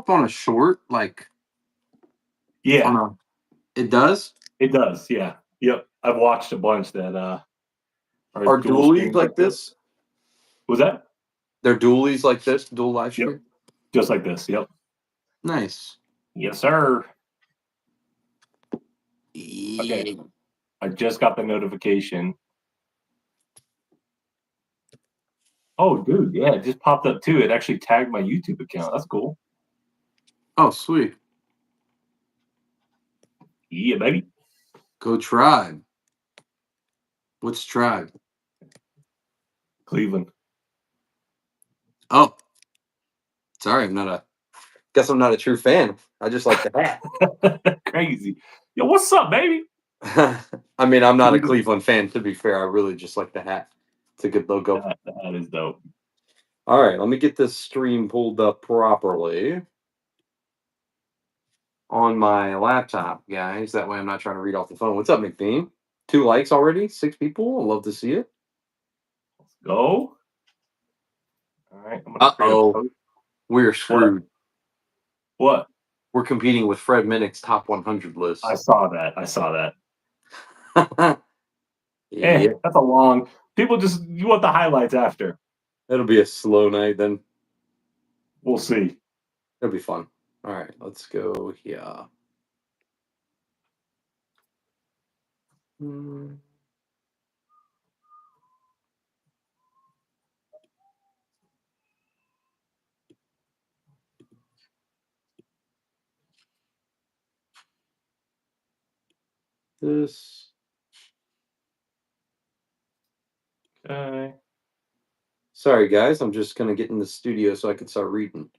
up on a short, like Yeah, on a? It does. it does. Yeah, yep. I've watched a bunch that are Are dual dualies streams like this? Was that? They're dualies like this, dual live Yep, stream. just like this. Yep. Nice. Yes, sir. Yeah. Okay, I just got the notification. Oh, dude, yeah, it just popped up too. It actually tagged my YouTube account. That's cool. Oh, sweet. Yeah, baby. Go Tribe. What's Tribe? Cleveland. Oh, sorry, guess I'm not a true fan. I just like the hat. Crazy. Yo, what's up, baby? I mean, I'm not a Cleveland fan, to be fair. I really just like the hat. It's a good logo. The hat is dope. All right, let me get this stream pulled up properly on my laptop, guys. That way I'm not trying to read off the phone. What's up, McBean? 2 likes already? 6 people? I'd love to see it. Let's go. All right. Uh-oh. We're screwed. What? We're competing with Fred Minnick's top 100 list. I saw that. Yeah. That's a long. People you want the highlights after. It'll be a slow night then. We'll see. It'll be fun. All right, let's go here. This. Okay. Sorry, guys. I'm just going to get in the studio so I can start reading.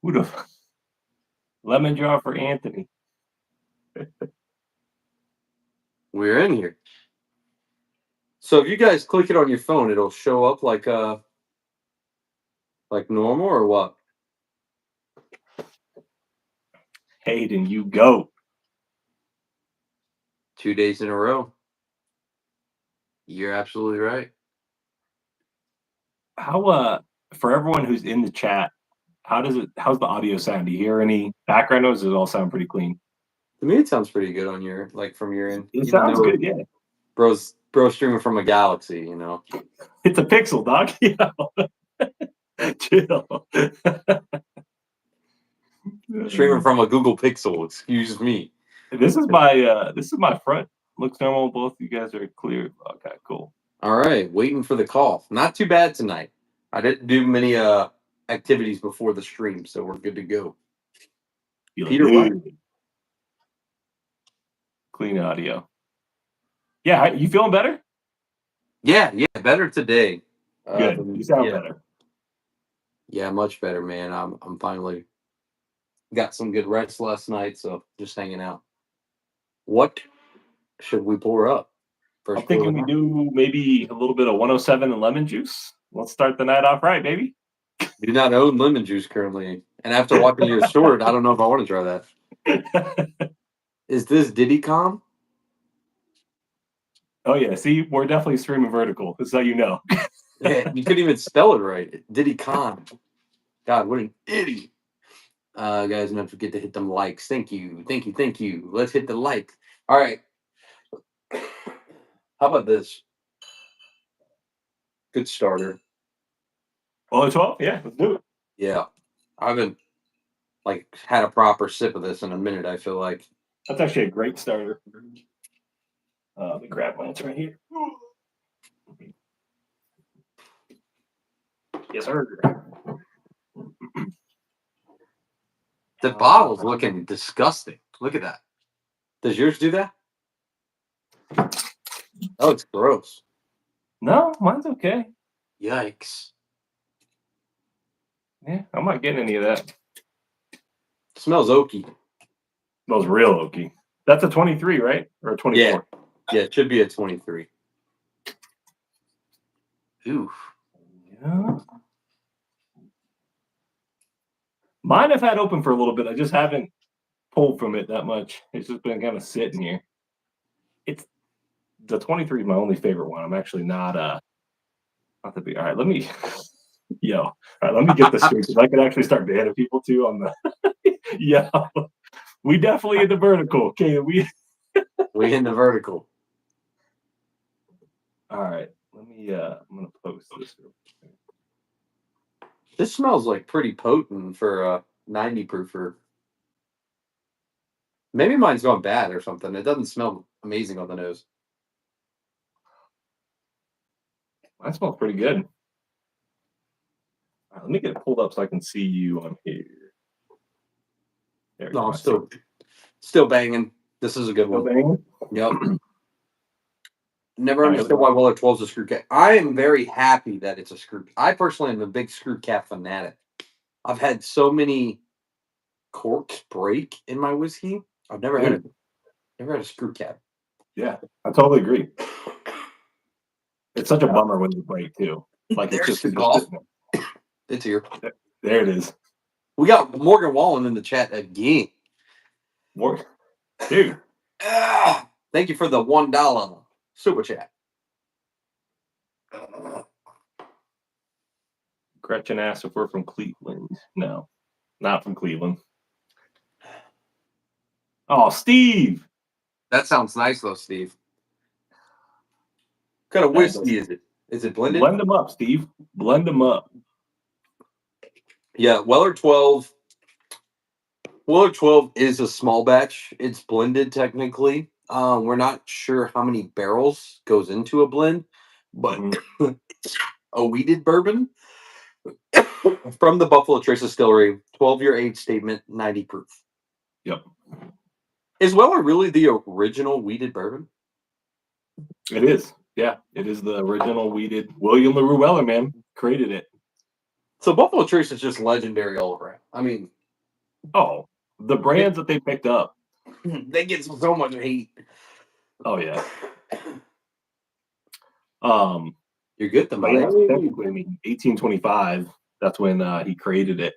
Who the lemon jar for Anthony? We're in here. So if you guys click it on your phone, it'll show up like normal or what? Hayden, you go. 2 days in a row. You're absolutely right. How for everyone who's in the chat, how's the audio sound? Do you hear any background noise? Does it all sound pretty clean? To me, it sounds pretty good on your from your end. It sounds good, yeah. Bro's streaming from a galaxy, you know. It's a pixel, dog. Chill. Streaming from a Google Pixel. Excuse me. This is my front. Looks normal. Both you guys are clear. Okay, cool. All right, waiting for the call. Not too bad tonight. I didn't do many activities before the stream, so we're good to go. Peter, what? Clean audio. Yeah, you feeling better? Yeah, better today. Good. You sound better. Yeah, much better, man. I'm finally got some good rest last night, so just hanging out. What should we pour up? I'm thinking we do maybe a little bit of 107 and lemon juice. Let's start the night off right, baby. We do not own lemon juice currently, and after watching your short, I don't know if I want to try that. Is this Diddy Calm? Oh yeah, see, we're definitely streaming vertical. That's how you know. Yeah, you couldn't even spell it right. Diddy Calm. God, what an idiot. Guys, don't forget to hit them likes. Thank you. Let's hit the like. All right. How about this? Good starter. Oh, 12? Yeah, let's do it. Yeah. I haven't had a proper sip of this in a minute, I feel like. That's actually a great starter. Let me grab one. It's right here. Yes, sir. The bottle's looking disgusting. Look at that. Does yours do that? Oh, it's gross. No, mine's okay. Yikes. Yeah, I'm not getting any of that. Smells oaky. Smells real oaky. That's a 23, right? Or a 24? Yeah, it should be a 23. Oof. Yeah. Mine I've had open for a little bit. I just haven't pulled from it that much. It's just been kind of sitting here. It's the 23 is my only favorite one. I'm actually not the big. All right, let me Yo, all right, let me get this straight because I could actually start banning people too on the. Yeah, we definitely in the vertical. Okay, we. We in the vertical. All right, let me. I'm gonna post this. This smells like pretty potent for a 90 proofer. Maybe mine's gone bad or something. It doesn't smell amazing on the nose. That smells pretty good. All right, let me get it pulled up so I can see you on here. There we No, go. I'm still banging. This is a good one. Banging. Yep. Never All right, understood why Weller 12 is a screw cap. I am very happy that it's a screw. I personally am a big screw cap fanatic. I've had so many corks break in my whiskey. I've never had a screw cap. Yeah, I totally agree. It's such a bummer when you break too. Like it's There's just the golf. It's here. there it is. We got Morgan Wallen in the chat again. More, dude. Thank you for the $1 super chat. Gretchen asked if we're from Cleveland. No, not from Cleveland. Oh, Steve. That sounds nice though, Steve. What kind of whiskey is it? Is it blended? Blend them up, Steve. Blend them up. Yeah, Weller 12. Weller 12 is a small batch. It's blended technically. We're not sure how many barrels goes into a blend, but a weeded bourbon from the Buffalo Trace Distillery, 12-year age statement, 90 proof. Yep. Is Weller really the original weeded bourbon? It is. Yeah, it is the original weeded. William LaRue Weller, man, created it. So Buffalo Trace is just legendary all around. I mean, the brands that they picked up. They get so much hate. Oh yeah. You're good though, man. Technically, I mean, 1825. That's when he created it.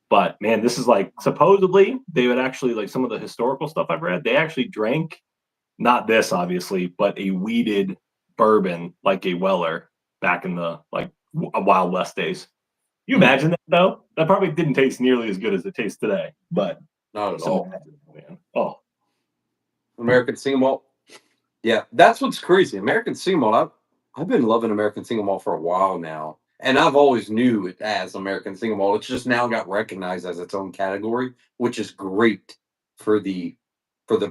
But man, this is like supposedly they would actually like some of the historical stuff I've read. They actually drank not this obviously, but a weeded bourbon like a Weller back in the like Wild West days. You imagine that though? That probably didn't taste nearly as good as it tastes today. But not at all, man. Oh, American single malt. Yeah, that's what's crazy. American single malt. I've been loving American single malt for a while now, and I've always knew it as American single malt. It's just now got recognized as its own category, which is great for the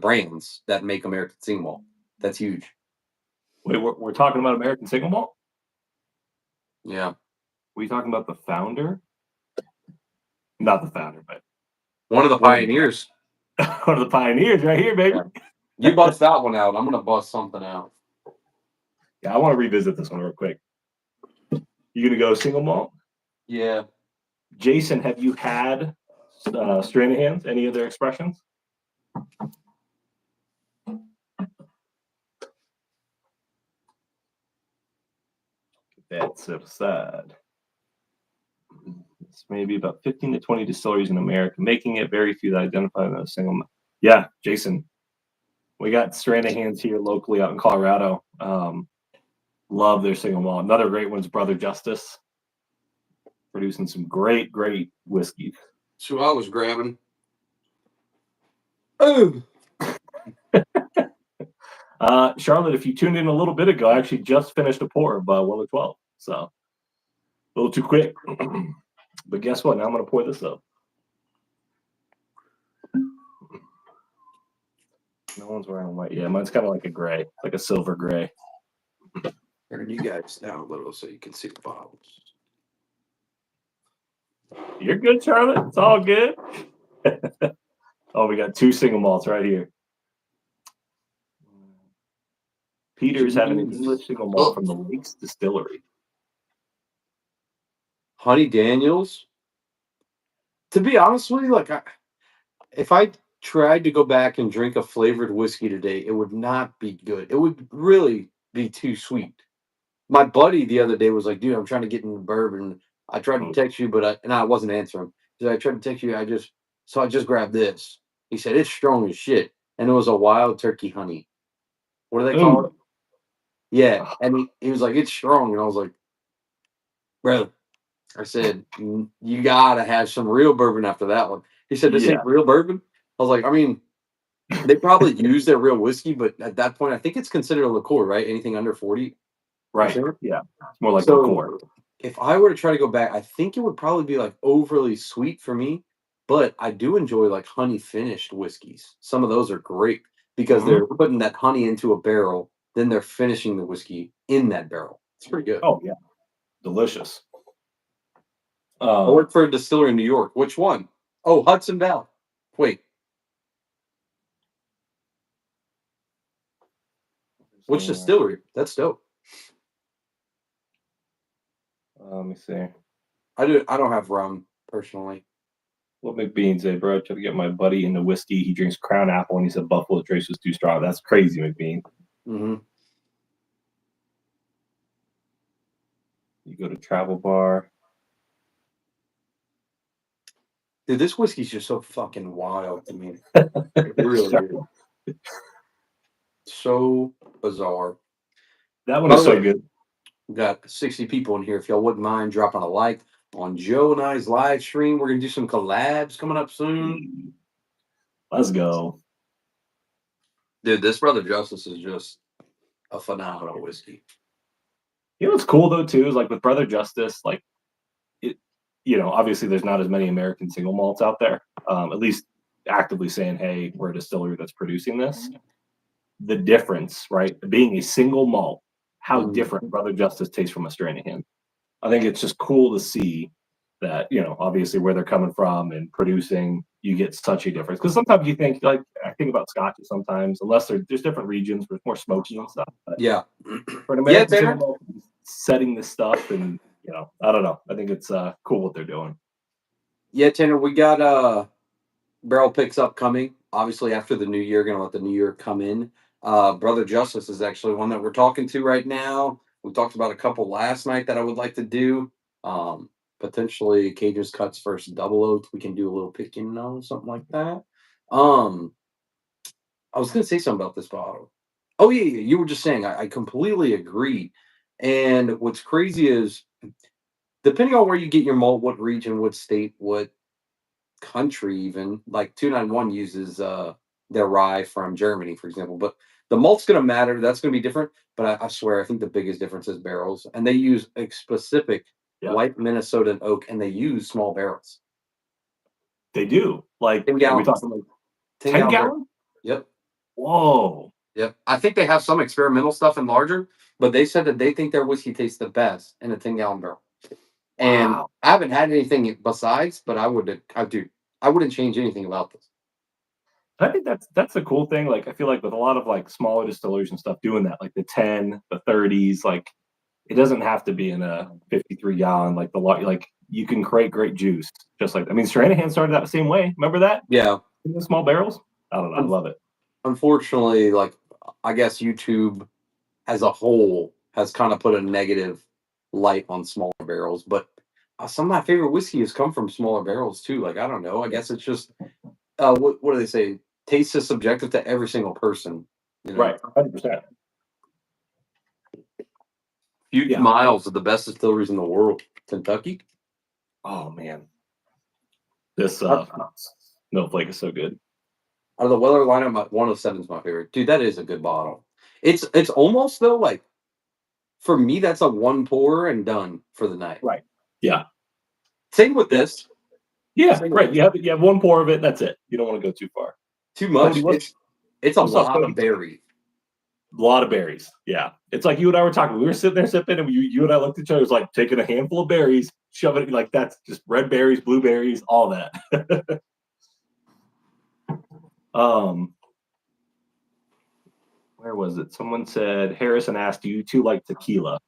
brands that make American single malt. That's huge. Wait, we're talking about American single malt? Yeah. Were you talking about the founder? Not the founder, but one of the pioneers. One of the pioneers right here, baby. Yeah. You bust that one out. I'm gonna bust something out. Yeah, I want to revisit this one real quick. You gonna go single malt? Yeah. Jason, have you had Stranahan's? Any of their expressions? Get that set aside. It's maybe about 15 to 20 distilleries in America, making it very few that identify as a single malt. Yeah, Jason. We got Stranahan's here locally out in Colorado. Love their single malt. Another great one's Brother Justice, producing some great whiskey. So I was grabbing. Oh. Charlotte, if you tuned in a little bit ago, I actually just finished a pour of Weller 12. So a little too quick. But guess what? Now I'm going to pour this up. No one's wearing white. Yeah, mine's kind of like a gray, like a silver gray. Turn you guys down a little so you can see the bottles. You're good, Charlotte. It's all good. Oh, we got two single malts right here. Peter's having an English single malt from the Lakes Distillery. Honey Daniels. To be honest with you, like if I tried to go back and drink a flavored whiskey today, it would not be good. It would really be too sweet. My buddy the other day was like, "Dude, I'm trying to get into bourbon. I tried to text you, but I wasn't answering. So I tried to text you. I just grabbed this." He said it's strong as shit, and it was a wild turkey honey. What do they call it? Yeah, and he was like, "It's strong," and I was like, "Bro, I said, You gotta have some real bourbon after that one." He said, "This Yeah, ain't real bourbon." I was like, "I mean, they probably use their real whiskey, but at that point, I think it's considered a liqueur, right? Anything under 40%." right. Yeah, it's more like liqueur. So if I were to try to go back, I think it would probably be like overly sweet for me. But I do enjoy like honey finished whiskeys. Some of those are great because Hmm. they're putting that honey into a barrel, then they're finishing the whiskey in that barrel. It's pretty good. Oh yeah, delicious. I worked for a distillery in New York. Which one? Oh, Hudson Valley. Wait, which distillery? That's dope. Let me see. I don't have rum personally. What McBean say, bro? I tried to get my buddy into whiskey. He drinks Crown Apple, and he said Buffalo Trace was too strong. That's crazy, McBean. Hmm. You go to Travel Bar. Dude, this whiskey's just so fucking wild to me. It really Sorry. is. So bizarre. That one By is the so way, good. we got 60 people in here. If y'all wouldn't mind dropping a like on Joe and I's live stream, we're gonna do some collabs coming up soon. Let's go. Dude, this Brother Justice is just a phenomenal whiskey. You know what's cool though too is like with Brother Justice, like it. You know, obviously there's not as many American single malts out there. At least actively saying, "Hey, we're a distillery that's producing this." The difference, right? Being a single malt, how Mm, different Brother Justice tastes from a Stranahan. I think it's just cool to see that, you know, obviously where they're coming from and producing, you get such a difference. Because sometimes you think, like, I think about scotches sometimes, unless there's different regions where it's more smoky and stuff. But yeah. for an Yeah, American single Tanner. malt, setting this stuff and, you know, I don't know. I think it's cool what they're doing. Yeah, Tanner, we got barrel picks upcoming. Obviously, after the new year, gonna let the new year come in. Brother Justice is actually one that we're talking to right now. We talked about a couple last night that I would like to do. Potentially Cage's Cuts first double oak. We can do a little picking on something like that. Um, I was gonna say something about this bottle. Oh yeah, you were just saying. I completely agree. And what's crazy is depending on where you get your malt, what region, what state, what country even, like 291 uses their rye from Germany, for example. But the malt's gonna matter, that's gonna be different. But I swear, I think the biggest difference is barrels. And they use a specific Yeah, white Minnesotan oak and they use small barrels. they do. Like, 10 are we gallons. talking like 10 10 gallon barrel. gallon? Yep. Whoa. Yep. I think they have some experimental stuff in larger, but they said that they think their whiskey tastes the best in a 10-gallon barrel. And Wow. I haven't had anything besides, but I wouldn't change anything about this. I think that's the cool thing. Like I feel like with a lot of like smaller distilleries and stuff doing that, like the 10, the 30s, like it doesn't have to be in a 53 gallon, like the lot, like you can create great juice. Just like, I mean, Stranahan started out the same way. Remember that? Yeah. In the small barrels? I don't know. I love it. Unfortunately, like I guess YouTube as a whole has kind of put a negative light on smaller barrels, but some of my favorite whiskey has come from smaller barrels too. Like I don't know, I guess it's just what do they say? Taste is subjective to every single person. You know, Right. 100%. few Yeah. miles of the best distilleries in the world. Kentucky. Oh, man. This Out Snowflake is so good. of the Weller lineup, 107 is my favorite. Dude, that is a good bottle. It's almost though like for me that's a one pour and done for the night. Right. Yeah. Same with Yeah. this. Yeah. Same with Right. this. You have one pour of it. That's it. You don't want to go too far. Too Cody, much. It's a what's up, lot of Cody? berry. A lot of berries. Yeah. It's like you and I were talking. We were sitting there sipping, and you and I looked at each other. It was like taking a handful of berries, shoving it like that's just red berries, blueberries, all that. um, where was it? Someone said Harrison asked, "Do you two like tequila?"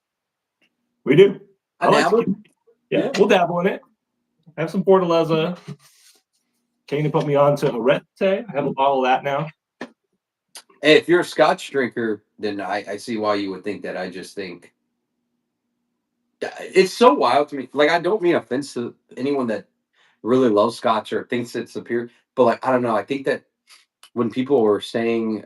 We do. I I like dabble. tequila. Yeah, Yeah. we'll dabble in it. Have some Fortaleza. Kanan put me on to Arete. I have a bottle of that now. Hey, if you're a Scotch drinker, then I see why you would think that. I just think it's so wild to me. Like I don't mean offense to anyone that really loves Scotch or thinks it's superior, but like I don't know. I think that when people are saying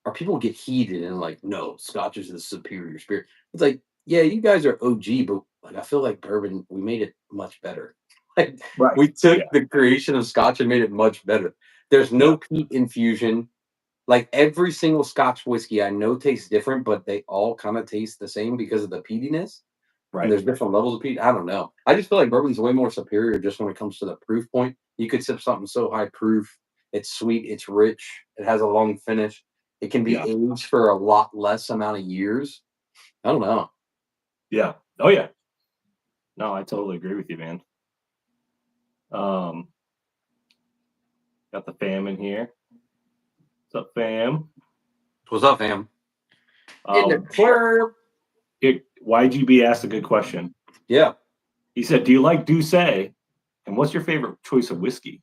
or people get heated and like, no, Scotch is the superior spirit. It's like, yeah, you guys are OG, but like I feel like bourbon, we made it much better. Like Right. we took Yeah. the creation of Scotch and made it much better. There's Yeah. no peat infusion. Like every single Scotch whiskey I know tastes different, but they all kind of taste the same because of the peatiness. And Right. there's different levels of peat. I don't know. I just feel like bourbon's way more superior just when it comes to the proof point. You could sip something so high proof. It's sweet. It's rich. It has a long finish. It can be Yeah. aged for a lot less amount of years. I don't know. Yeah. Oh yeah. No, I totally agree with you, man. Um, got the fam in here. What's up, fam? What's up, fam? In the Um, club. YGB asked a good question. Yeah, He said, "Do you like Douce? And what's your favorite choice of whiskey?"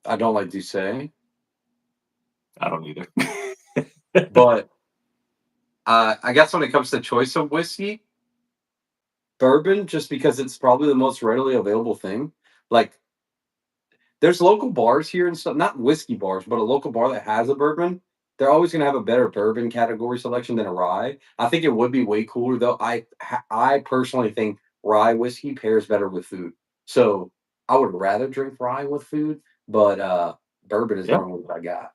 I don't like Douce, I don't either. but I guess when it comes to choice of whiskey, bourbon, just because it's probably the most readily available thing. Like, there's local bars here and stuff, not whiskey bars, but a local bar that has a bourbon. They're always going to have a better bourbon category selection than a rye. I think it would be way cooler though. I personally think rye whiskey pairs better with food. So I would rather drink rye with food, but bourbon is the Yeah, only one I got.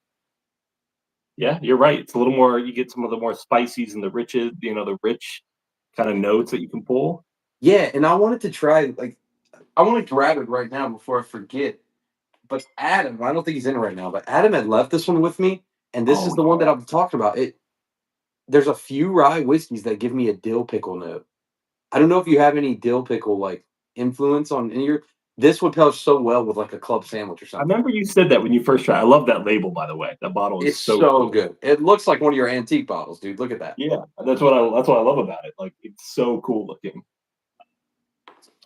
yeah, you're right. It's a little more. You get some of the more spices and the riches, the rich kind of notes that you can pull. Yeah, and I wanted to try I want to grab it right now before I forget. But Adam, I don't think he's in right now, but Adam had left this one with me, and this is Oh the one that I'm talking about. There's a few rye whiskeys that give me a dill pickle note. I don't know if you have any dill pickle like influence on any of your. This would pair so well with like a club sandwich or I something. remember you said that when you first tried. I love that label, by the way. That bottle is It's so so cool. good. It looks like one of your antique bottles, dude. Look at that. Yeah, that's what I love about it. Like it's so cool looking.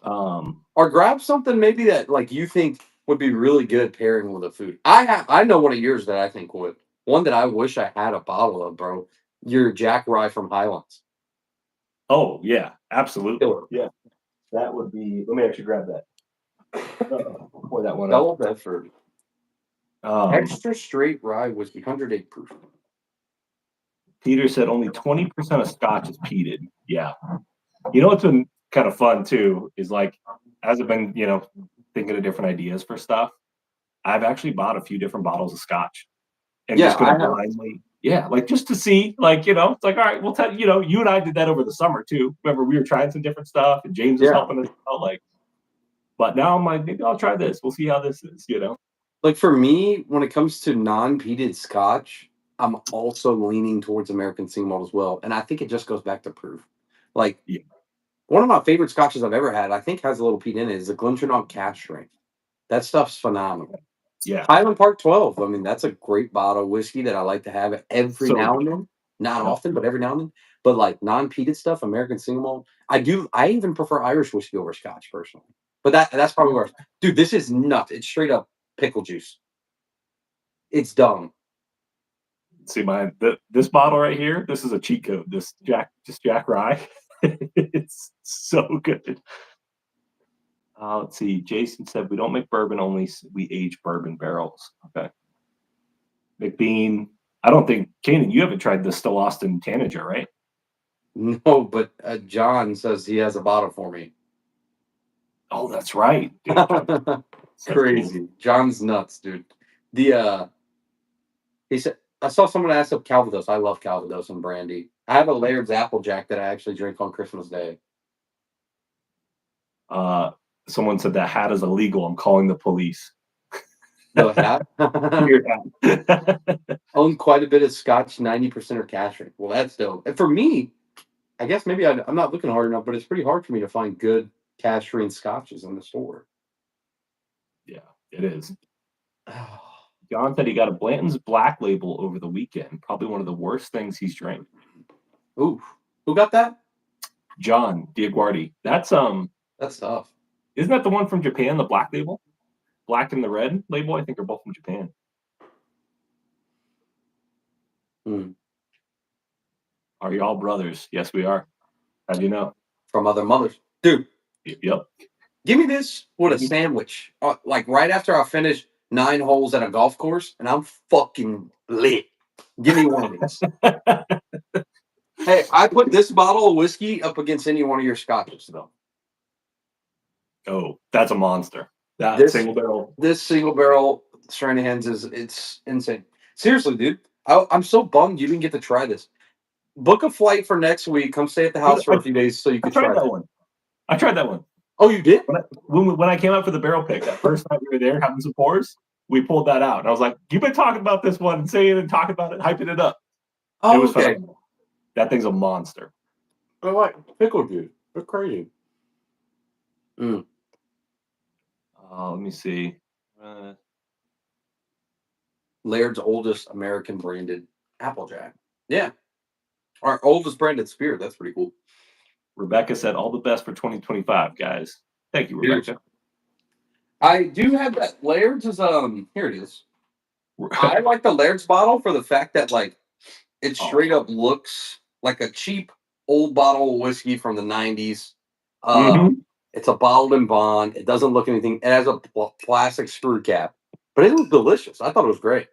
Um, Or grab something maybe that like you think would be really good pairing with a food. I know one of yours that I think would. One that I wish I had a bottle of, bro. Your Jack Rye from Highlands. oh yeah, absolutely. Killer. Yeah, that would be. Let me actually grab that. Pour that one up. Double Bedford. Um, Extra straight rye whiskey, 108 proof. Peter said only 20% of Scotch is peated. Yeah, what's been kind of fun too is like as I've been thinking of different ideas for stuff. I've actually bought a few different bottles of Scotch and Yeah, just gonna I have. blindly, yeah, like just to see, like, it's like, all right, we'll tell you and I did that over the summer too. Remember, we were trying some different stuff and James was Yeah. helping us out, like, but now I'm like, maybe I'll try this. We'll see how this is. Like for me, when it comes to non-peated scotch, I'm also leaning towards American single malt as well. And I think it just goes back to proof. Like Yeah. one of my favorite scotches I've ever had, I think has a little peat in it, is the Glenfinnan Cask Strength. That stuff's phenomenal. Yeah. Highland Park 12. I mean, that's a great bottle of whiskey that I like to have every So now good. and then. Not Yep. often, but every now and then. But like non-peated stuff, American single malt. I do. I even prefer Irish whiskey over Scotch personally. But that's probably worse. Dude, this is nuts. It's straight up pickle juice. It's dumb. See this bottle right here. This is a cheat code. This Jack Rye. It's so good. Let's see. Jason said we don't make bourbon, only we age bourbon barrels. Okay. McBean. I don't think Kanan, you haven't tried the Still Austin Tanager, right? No, but John says he has a bottle for me. Oh, that's right. Dude, so cool. Crazy. John's nuts, dude. The he said I saw someone ask up Calvados. I love Calvados and brandy. I have a Laird's Applejack that I actually drink on Christmas Day. Uh, Someone said that hat is illegal. I'm calling the police. The hat. Your hat. Own quite a bit of Scotch, 90% or cash drink. Well, that's dope. And for me, I guess maybe I'm not looking hard enough, but it's pretty hard for me to find good cash drink scotches in the store. Yeah, it is. John said he got a Blanton's Black Label over the weekend. Probably one of the worst things he's drank. Ooh, who got that? John Diaguardi. That's Tough. Isn't that the one from Japan? The Black Label, Black and the Red Label. I think are both from Japan. Hmm. Are y'all brothers? Yes, we are. How do you know? From other mothers, dude. Yep. Give me this with a sandwich. Like right after I finish 9 holes at a golf course, and I'm fucking lit. Give me one of these. Hey, I put this bottle of whiskey up against any one of your scotches, though. Oh, that's a monster. That This single barrel. this single barrel Stranahan's it's insane. Seriously, dude. I'm so bummed you didn't get to try this. Book a flight for next week. Come stay at the Dude, house for a few days so you I could tried try that it. one. I tried that one. Oh, you did? When I came out for the barrel pick, that first night we were there having some pours, we pulled that out. And I was like, you've been talking about this one and saying and talking about it, hyping it up. It Oh, was okay. phenomenal. That thing's a monster. I like pickle juice. They're crazy. Mm. Let me see. Laird's oldest American branded Applejack. Yeah. Our oldest branded spirit. That's pretty cool. Rebecca said, all the best for 2025, guys. Thank you, Rebecca. I do have that. Laird's is here it is. I like the Laird's bottle for the fact that like it straight up looks like a cheap old bottle of whiskey from the 90s. It's a bottled in bond. It doesn't look anything. It has a plastic screw cap, but it was delicious. I thought it was great.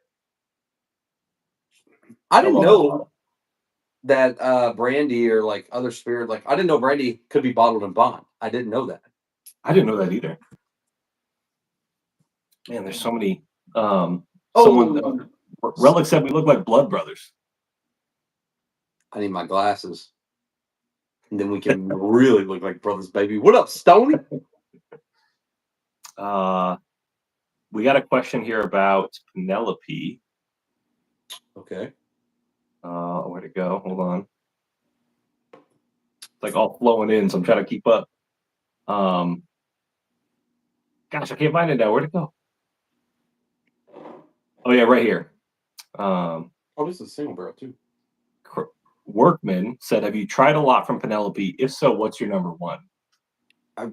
I didn't know that brandy or like other spirit, like I didn't know brandy could be bottled in bond. I didn't know that. I didn't know that either. Man, there's so many. Relic said we look like blood brothers. I need my glasses. And then we can really look like brothers, baby. What up, Stoney? We got a question here about Penelope. Okay. Where'd it go? Hold on. It's like all flowing in, so I'm trying to keep up. Gosh, I can't find it now. Where'd it go? Oh yeah, right here. This is a single barrel too. Workman said, have you tried a lot from Penelope? If so, what's your number one? I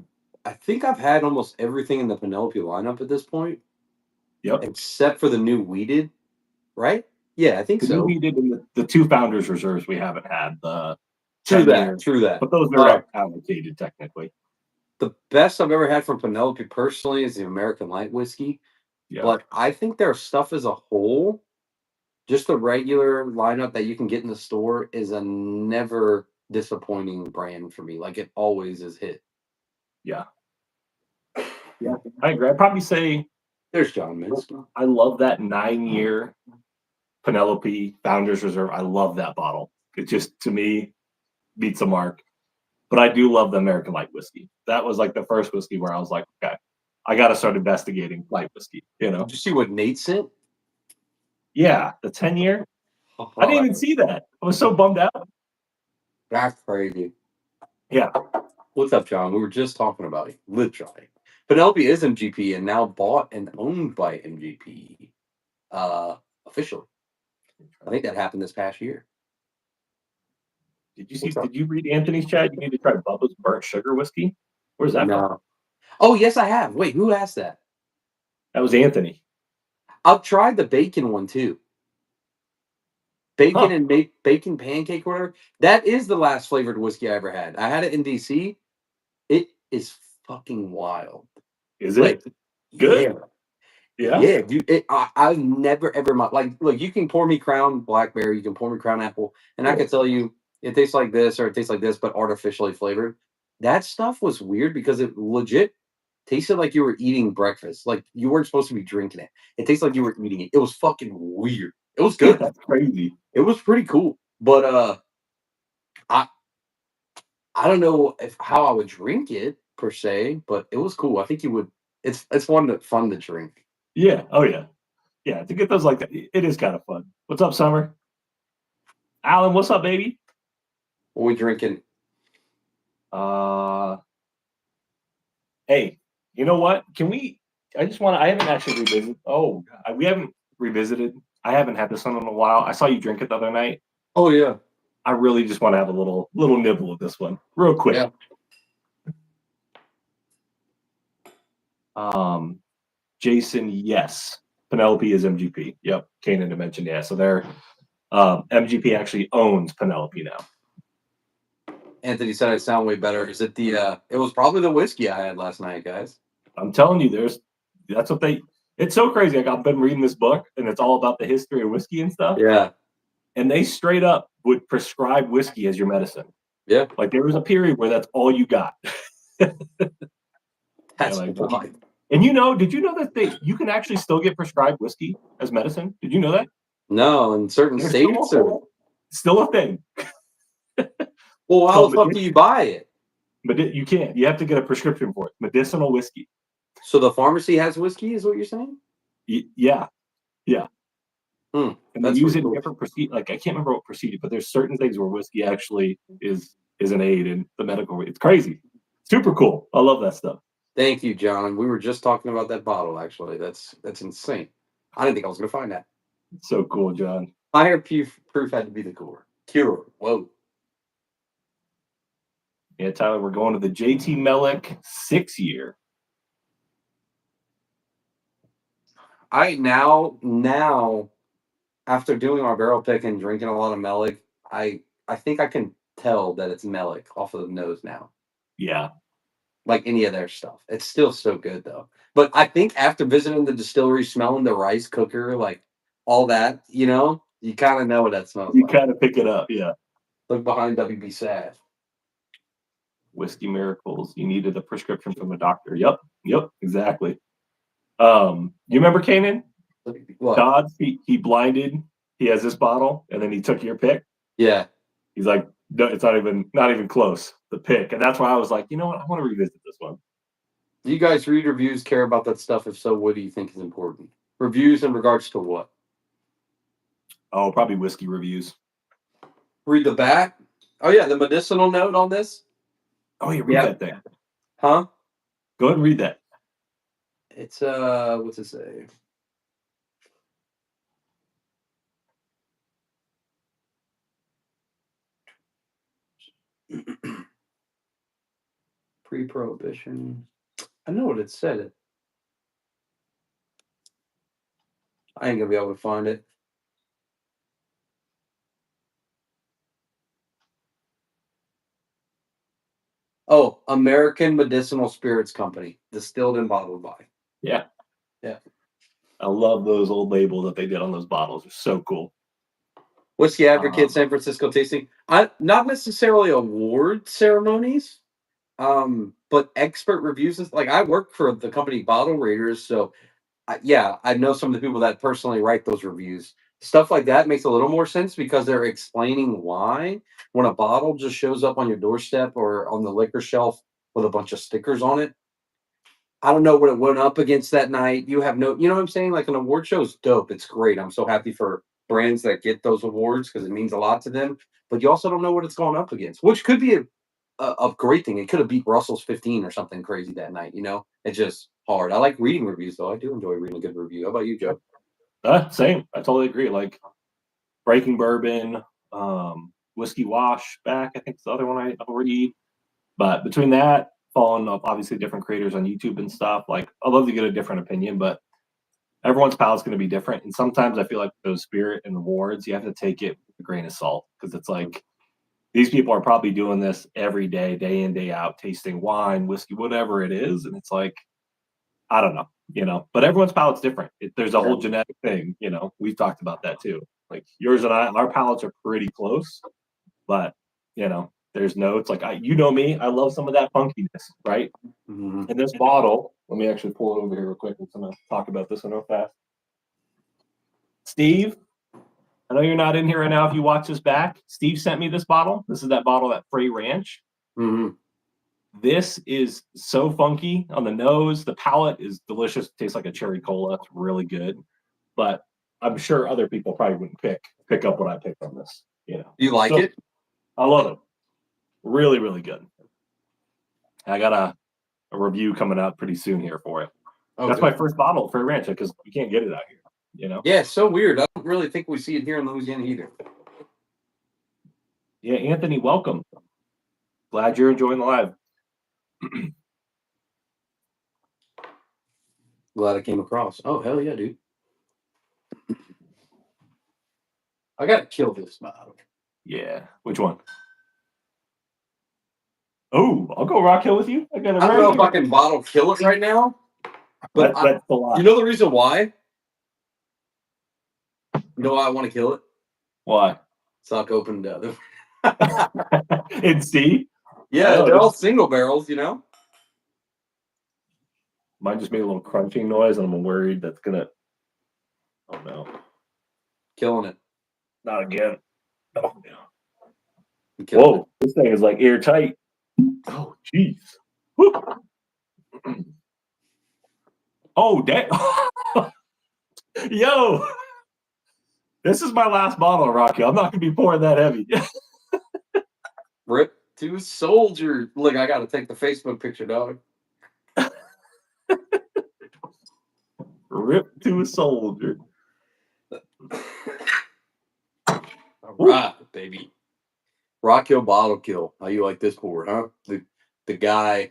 think I've had almost everything in the Penelope lineup at this point. Yep. Except for the new weeded, right? Yeah, I think so. The new weeded and the two founders reserves we haven't had. True that. But those are allocated technically. The best I've ever had from Penelope personally is the American Light whiskey. Yeah. But I think their stuff as a whole, just the regular lineup that you can get in the store, is a never disappointing brand for me. Like it always is hit. Yeah. Yeah, I agree. I'd probably say there's John Minsky. I love that 9-year Penelope Founders Reserve. I love that bottle. It just, to me, beats the mark. But I do love the American Light whiskey. That was like the first whiskey where I was like, okay, I got to start investigating light whiskey. You know? Did you see what Nate sent? Yeah, the 10-year. I didn't even see that. I was so bummed out. That's crazy. Yeah. What's up, John? We were just talking about it. Literally. Penelope is MGP and now bought and owned by MGP officially. I think that happened this past year. Did you see? Did you read Anthony's chat? You need to try Bubba's burnt sugar whiskey. Where's that from? Oh, yes, I have. Wait, who asked that? That was Anthony. I've tried the bacon one too. Bacon and bacon pancake or whatever. That is the last flavored whiskey I ever had. I had it in DC. It is fucking wild. Is it good? Yeah, dude. I've never ever look. You can pour me Crown Blackberry, you can pour me Crown Apple, and I can tell you it tastes like this or it tastes like this, but artificially flavored. That stuff was weird because it legit tasted like you were eating breakfast. Like you weren't supposed to be drinking it. It tastes like you were eating it. It was fucking weird. It was good. That's crazy. It was pretty cool, but I don't know how I would drink it per se, but it was cool. I think you would. It's fun to drink. Yeah. Oh yeah. Yeah. To get those like that, it is kind of fun. What's up, Summer? Alan, what's up, baby? What are we drinking? Hey, you know what? Can we? I haven't actually revisited. We haven't revisited. I haven't had this one in a while. I saw you drink it the other night. Oh yeah. I really just want to have a little nibble of this one, real quick. Yeah. Jason, yes. Penelope is MGP. Yep. Kanan to mention, yeah. So they're MGP actually owns Penelope now. Anthony said I sound way better. Is it the it was probably the whiskey I had last night, guys. I'm telling you, it's so crazy. Like I've been reading this book and it's all about the history of whiskey and stuff. Yeah. And they straight up would prescribe whiskey as your medicine. Yeah. Like there was a period where that's all you got. That's like, wild. and did you know that you can actually still get prescribed whiskey as medicine? Did you know that? No, in certain There's states still a thing. Well, how the fuck do you buy it? But you can't. You have to get a prescription for it. Medicinal whiskey. So the pharmacy has whiskey, is what you're saying? Yeah. And they use it in cool. different procedures. Like I can't remember what procedure, but there's certain things where whiskey actually is an aid in the medical. It's crazy. Super cool. I love that stuff. Thank you, John. We were just talking about that bottle, actually. That's insane. I didn't think I was going to find that. So cool, John. Higher proof had to be the cure. Whoa. Yeah, Tyler, we're going to the JT Mellick 6-year. I now after doing our barrel pick and drinking a lot of Mellick, I think I can tell that it's Mellick off of the nose now. Yeah. Like any of their stuff. It's still so good though. But I think after visiting the distillery, smelling the rice cooker, like all that, you kind of know what that smells like. You kind of pick it up, yeah. Look behind WB Sad. Whiskey Miracles. You needed a prescription from a doctor. Yep, exactly. You remember Kanan? What? Dodds, he blinded. He has this bottle, and then he took your pick. Yeah. He's like, no, it's not even close. The pick, and that's why I was like, you know what? I want to revisit this one. Do you guys read reviews, care about that stuff? If so, what do you think is important? Reviews in regards to what? Oh, probably whiskey reviews. Read the back. Oh yeah, the medicinal note on this. Oh yeah, read that thing. Huh? Go ahead and read that. It's what's it say? Pre-prohibition. I know what it said. I ain't gonna be able to find it. Oh, American Medicinal Spirits Company, distilled and bottled by. Yeah. Yeah. I love those old labels that they did on those bottles. They're so cool. Whiskey Advocate, San Francisco tasting. Not necessarily award ceremonies, but expert reviews. Like I work for the company Bottle Raiders, so I know some of the people that personally write those reviews. Stuff like that makes a little more sense because they're explaining why when a bottle just shows up on your doorstep or on the liquor shelf with a bunch of stickers on it. I don't know what it went up against that night. You know what I'm saying? Like an award show is dope. It's great. I'm so happy for brands that get those awards because it means a lot to them. But you also don't know what it's going up against, which could be a great thing. It could have beat Russell's 15 or something crazy that night. It's just hard. I like reading reviews though. I do enjoy reading a good review. How about you, Joe? Same. I totally agree. Like Breaking Bourbon, Whiskey Wash back. I think it's the other one I'll read. But between that, following up obviously different creators on YouTube and stuff, like I love to get a different opinion, but everyone's palate's going to be different. And sometimes I feel like those spirit and awards, you have to take it with a grain of salt because it's like these people are probably doing this every day, day in, day out, tasting wine, whiskey, whatever it is. And it's like, I don't know, but everyone's palate's different. There's a whole genetic thing, we've talked about that too. Like yours and our palates are pretty close, but there's notes like me, I love some of that funkiness, right? Mm-hmm. In this bottle, let me actually pull it over here real quick. I'm going to talk about this one real fast. Steve, I know you're not in here right now. If you watch this back, Steve sent me this bottle. This is that bottle at Frey Ranch. Mm-hmm. This is so funky on the nose. The palate is delicious. It tastes like a cherry cola. It's really good. But I'm sure other people probably wouldn't pick up what I picked on this. You like it? I love it. Really, really good. I got a review coming out pretty soon here for it. Oh, that's good. My first bottle for Ranch because you can't get it out here. Yeah, it's so weird. I don't really think we see it here in Louisiana either. Yeah, Anthony, welcome. Glad you're enjoying the live. Glad I came across. Oh, hell yeah, dude. I gotta kill this bottle. Yeah. Which one? Oh, I'll go Rock Hill with you. I don't know if I can bottle kill it right now. But that's a lot. You know the reason why? You know why I want to kill it? Why? Suck open the other. And see, Yeah, they're all single barrels, you know. Mine just made a little crunching noise, and I'm worried that's gonna. Oh no! Killing it. Not again. Oh no! Killing Whoa! This thing is like airtight. Oh jeez. Oh damn! Yo, this is my last bottle of Rocky. I'm not gonna be pouring that heavy. Rip to a soldier. Look, I gotta take the Facebook picture, dog. Rip to a soldier. All right, baby. Rock your bottle kill. How you like this pour, huh? The guy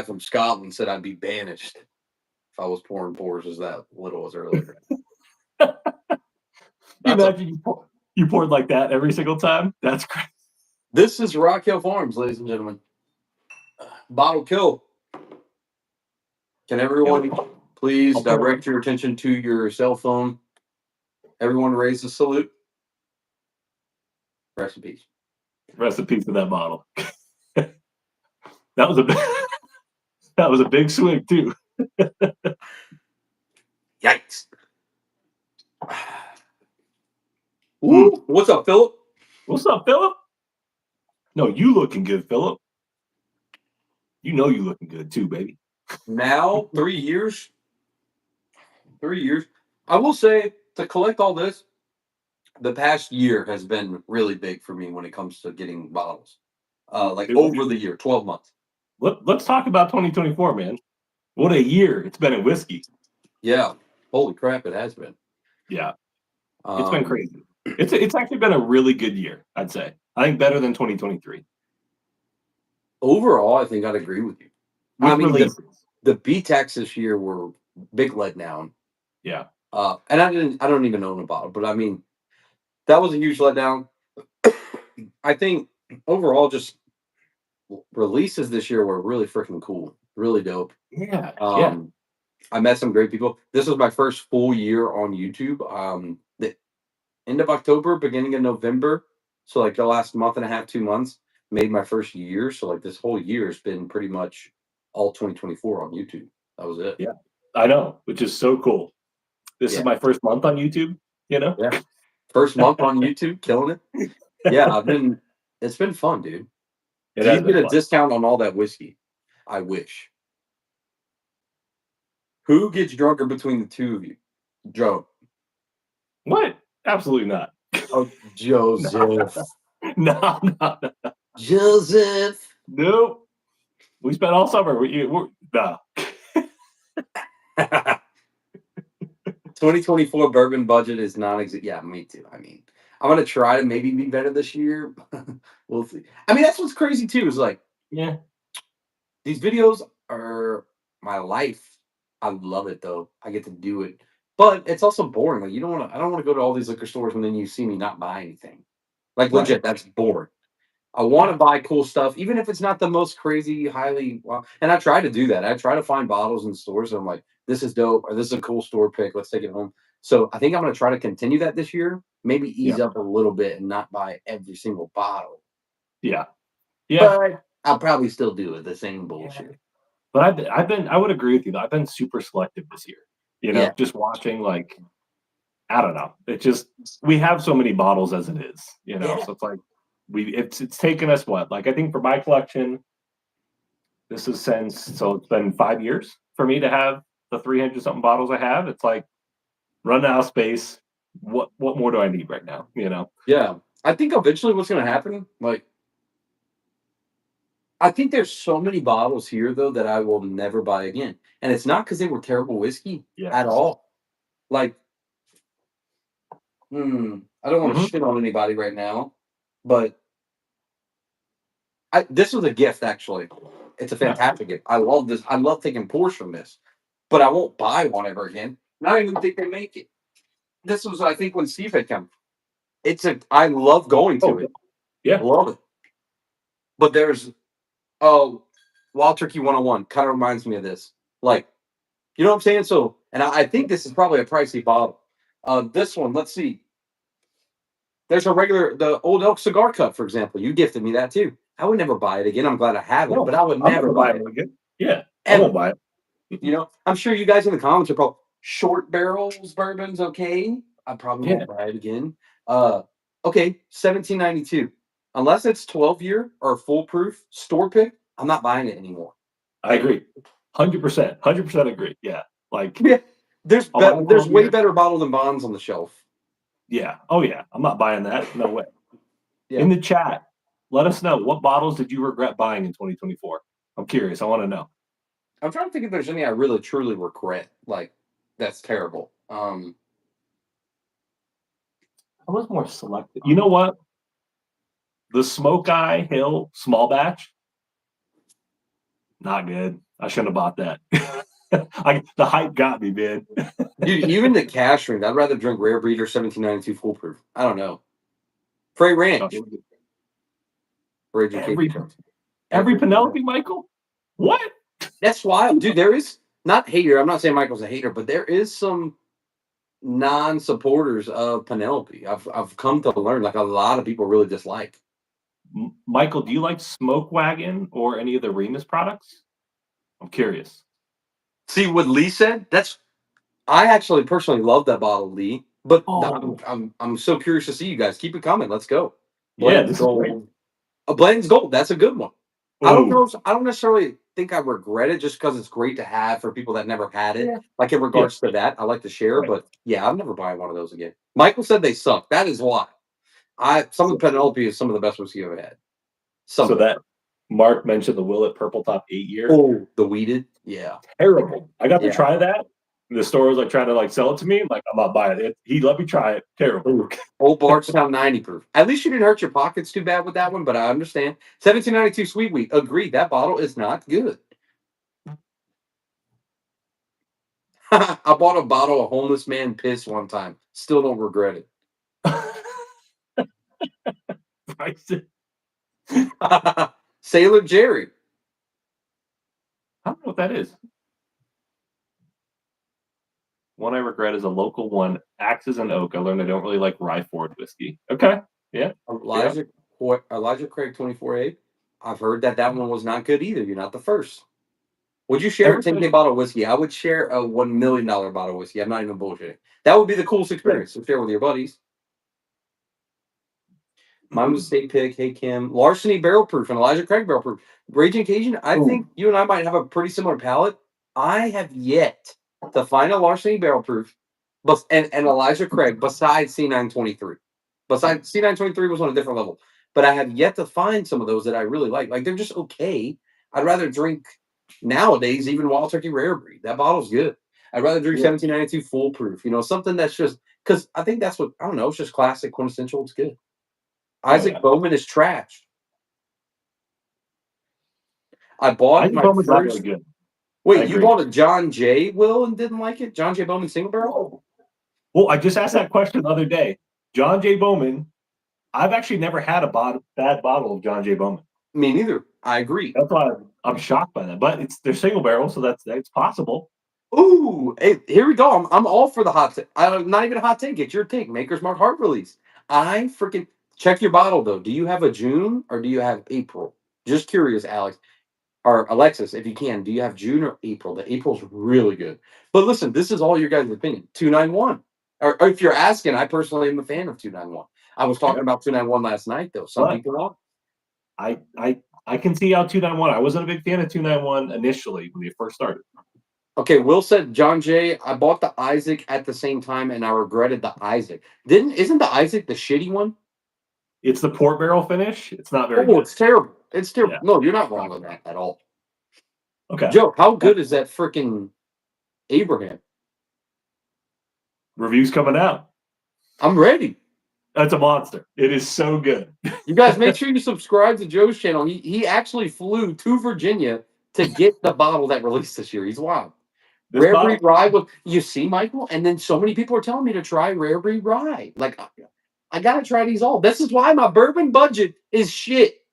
from Scotland said I'd be banished if I was pouring pours as that little as earlier. Can you imagine you poured like that every single time? That's crazy. This is Rock Hill Farms, ladies and gentlemen. Bottle kill. Can everyone please direct your attention to your cell phone? Everyone raise a salute. Rest in peace. Rest in peace to that bottle. that was a big swing too. Yikes. Ooh, what's up, Philip? What's up, Philip? No, you looking good, Philip. You know you looking good too, baby. Now, 3 years. 3 years. I will say, to collect all this, the past year has been really big for me when it comes to getting bottles. Like over the year, 12 months. Let's talk about 2024, man. What a year it's been in whiskey. Yeah. Holy crap, it has been. Yeah. It's been crazy. It's actually been a really good year, I'd say. I think better than 2023. Overall, I think I'd agree with you. With releases. The B-Tax this year were big letdown. Yeah. And I don't even own a bottle, but I mean, that was a huge letdown. I think overall, just releases this year were really freaking cool, really dope. Yeah. I met some great people. This was my first full year on YouTube. The end of October, beginning of November. So like the last month and a half, 2 months, made my first year. So like this whole year has been pretty much all 2024 on YouTube. That was it. Yeah. I know, which is so cool. This is my first month on YouTube, you know? Yeah. First month on YouTube, killing it. Yeah, it's been fun, dude. Do you get a discount on all that whiskey? I wish. Who gets drunker between the two of you? Joe. What? Absolutely not. Oh, Joseph. No. Joseph. Nope. We spent all summer. No. 2024 bourbon budget is non-existent. Yeah, me too. I mean, I'm gonna try to maybe be better this year. We'll see. I mean, that's what's crazy too. Is like, yeah, these videos are my life. I love it though. I get to do it, but it's also boring. Like, you don't want to. I don't want to go to all these liquor stores and then you see me not buy anything. Like legit, that's boring. I want to buy cool stuff, even if it's not the most crazy, highly. Well, and I try to do that. I try to find bottles in stores. And I'm like, this is dope, or this is a cool store pick. Let's take it home. So I think I'm going to try to continue that this year. Maybe ease up a little bit and not buy every single bottle. Yeah. But I'll probably still do it. The same bullshit. But I would agree with you though. I've been super selective this year. You know, just watching, like, I don't know. It just, we have so many bottles as it is. You know, so it's like it's taken us what? Like, I think for my collection, this is so it's been 5 years for me to have the 300 something bottles I have. It's like, run out of space. What more do I need right now? You know? Yeah. I think eventually what's going to happen, like, I think there's so many bottles here though that I will never buy again. And it's not because they were terrible whiskey at all. Like, I don't want to shit on anybody right now, but this was a gift, actually. It's a fantastic gift. I love this. I love taking pours from this, but I won't buy one ever again. And I don't even think they make it. This was, I think, when Steve had come. I love going to it. Yeah. Love it. But there's, Wild Turkey 101 kind of reminds me of this. Like, you know what I'm saying? So, and I think this is probably a pricey bottle. This one, let's see. There's the Old Elk cigar cup, for example. You gifted me that too. I would never buy it again. I'm glad I have it, No, but I would I'm never never buy buying it it again. Yeah, I ever. won't buy it. You know, I'm sure you guys in the comments are probably short barrels bourbons. Okay, I probably Yeah, won't buy it again. Uh, okay, 1792. Unless it's 12-year or foolproof store pick, I'm not buying it anymore. I agree. 100%. 100% agree. Yeah, like Yeah, there's I'll buy a there's 12 way year. better bottled and bonds on the shelf. Yeah. Oh yeah. I'm not buying that. No way. Yeah, In the chat, let us know what bottles did you regret buying in 2024. I'm curious. I want to know. I'm trying to think if there's any I really truly regret. Like that's terrible. I was more selective. You know what? The Smoke Eye Hill small batch, not good. I shouldn't have bought that. The hype got me, man. Dude, even the cash drink, I'd rather drink Rare Breeder 1792 foolproof. I don't know. Frey Ranch for every education. every Every Penelope, Michael. What? That's wild, dude. There is not hater. I'm not saying Michael's a hater, but there is some non-supporters of Penelope. I've come to learn like a lot of people really dislike. Michael, do you like Smoke Wagon or any of the Remus products? I'm curious. See what Lee said? I actually personally love that bottle, Lee. But Oh, I'm so curious to see you guys. Keep it coming. Let's go. yeah, Blends this is great. gold. A blends gold. That's a good one. I don't Oh, know. I don't necessarily think I regret it just because it's great to have for people that never had it. yeah, Like in yeah, regards to that, I like to share. right. But yeah, I'm never buying one of those again. Michael said they suck. That is why. Some of So, the Penelope is some of the best whiskey I've ever had. Some so of it. that Mark mentioned the Willet Purple Top 8 year. Oh, the weeded. Yeah. Terrible. I got to Yeah. try that. The store was like trying to like sell it to me. Like, I'm not buying it. He let me try it. Terrible. Ooh. Old Bardstown 90 proof. At least you didn't hurt your pockets too bad with that one, but I understand. 1792 Sweet Wheat. Agreed. That bottle is not good. I bought a bottle of homeless man piss one time. Still don't regret it. Sailor Jerry. I don't know what that is. One I regret is a local one, Axes and Oak. I learned I don't really like Rye Ford whiskey. Okay. Yeah. Yeah. Elijah Craig 24A. I've heard that one was not good either. You're not the first. Would you share a 10K Everybody. bottle of whiskey? I would share a $1 million bottle of whiskey. I'm not even bullshitting. That would be the coolest Yeah. experience to share with your buddies. Mine was a state pick. Hey Kim, Larceny Barrel Proof and Elijah Craig Barrel Proof. Raging Cajun. I Ooh. think you and I might have a pretty similar palate. I have yet to find a Larceny Barrel Proof, but and Elijah Craig besides C923. Besides C923 was on a different level, but I have yet to find some of those that I really like. Like they're just okay. I'd rather drink nowadays even Wild Turkey Rare Breed. That bottle's good. I'd rather drink Yeah. 1792 Foolproof. You know something that's just because I think that's what I don't know. It's just classic, quintessential. It's good. Oh, Isaac yeah. Bowman is trash. I bought Isaac my Bowman's not very first. good. I Wait, you agree. bought a John Jay Will and didn't like it? John J. Bowman single barrel? Whoa. Well, I just asked that question the other day. John J. Bowman, I've actually never had a bad bottle of John J. Bowman. Me neither. I agree. That's why I'm shocked by that. But they're single barrel, so that's possible. Ooh, hey, here we go. I'm all for the hot take. I'm not even a hot take. It's your take. Maker's Mark Heart Release. I freaking check your bottle though. Do you have a June or do you have April? Just curious, Alex or Alexis, if you can. Do you have June or April? The April's really good. But listen, this is all your guys' opinion. 291. Or if you're asking, I personally am a fan of 291. I was talking Yeah. about 291 last night though. Some But people are. I can see how 291. I wasn't a big fan of 291 initially when they first started. Okay, Will said John Jay. I bought the Isaac at the same time, and I regretted the Isaac. Isn't the Isaac the shitty one? It's the port barrel finish. It's not very Oh, good. it's terrible. It's terrible. Yeah. No, you're not wrong on that at all. Okay. Joe, how Yeah. good is that freaking Abraham? Reviews coming out. I'm ready. That's a monster. It is so good. You guys make sure you subscribe to Joe's channel. He actually flew to Virginia to get the bottle that released this year. He's wild. This Rare Breed bottle. Rye was you see, Michael, and then so many people are telling me to try Rare Breed Rye. Like I gotta try these all. This is why my bourbon budget is shit.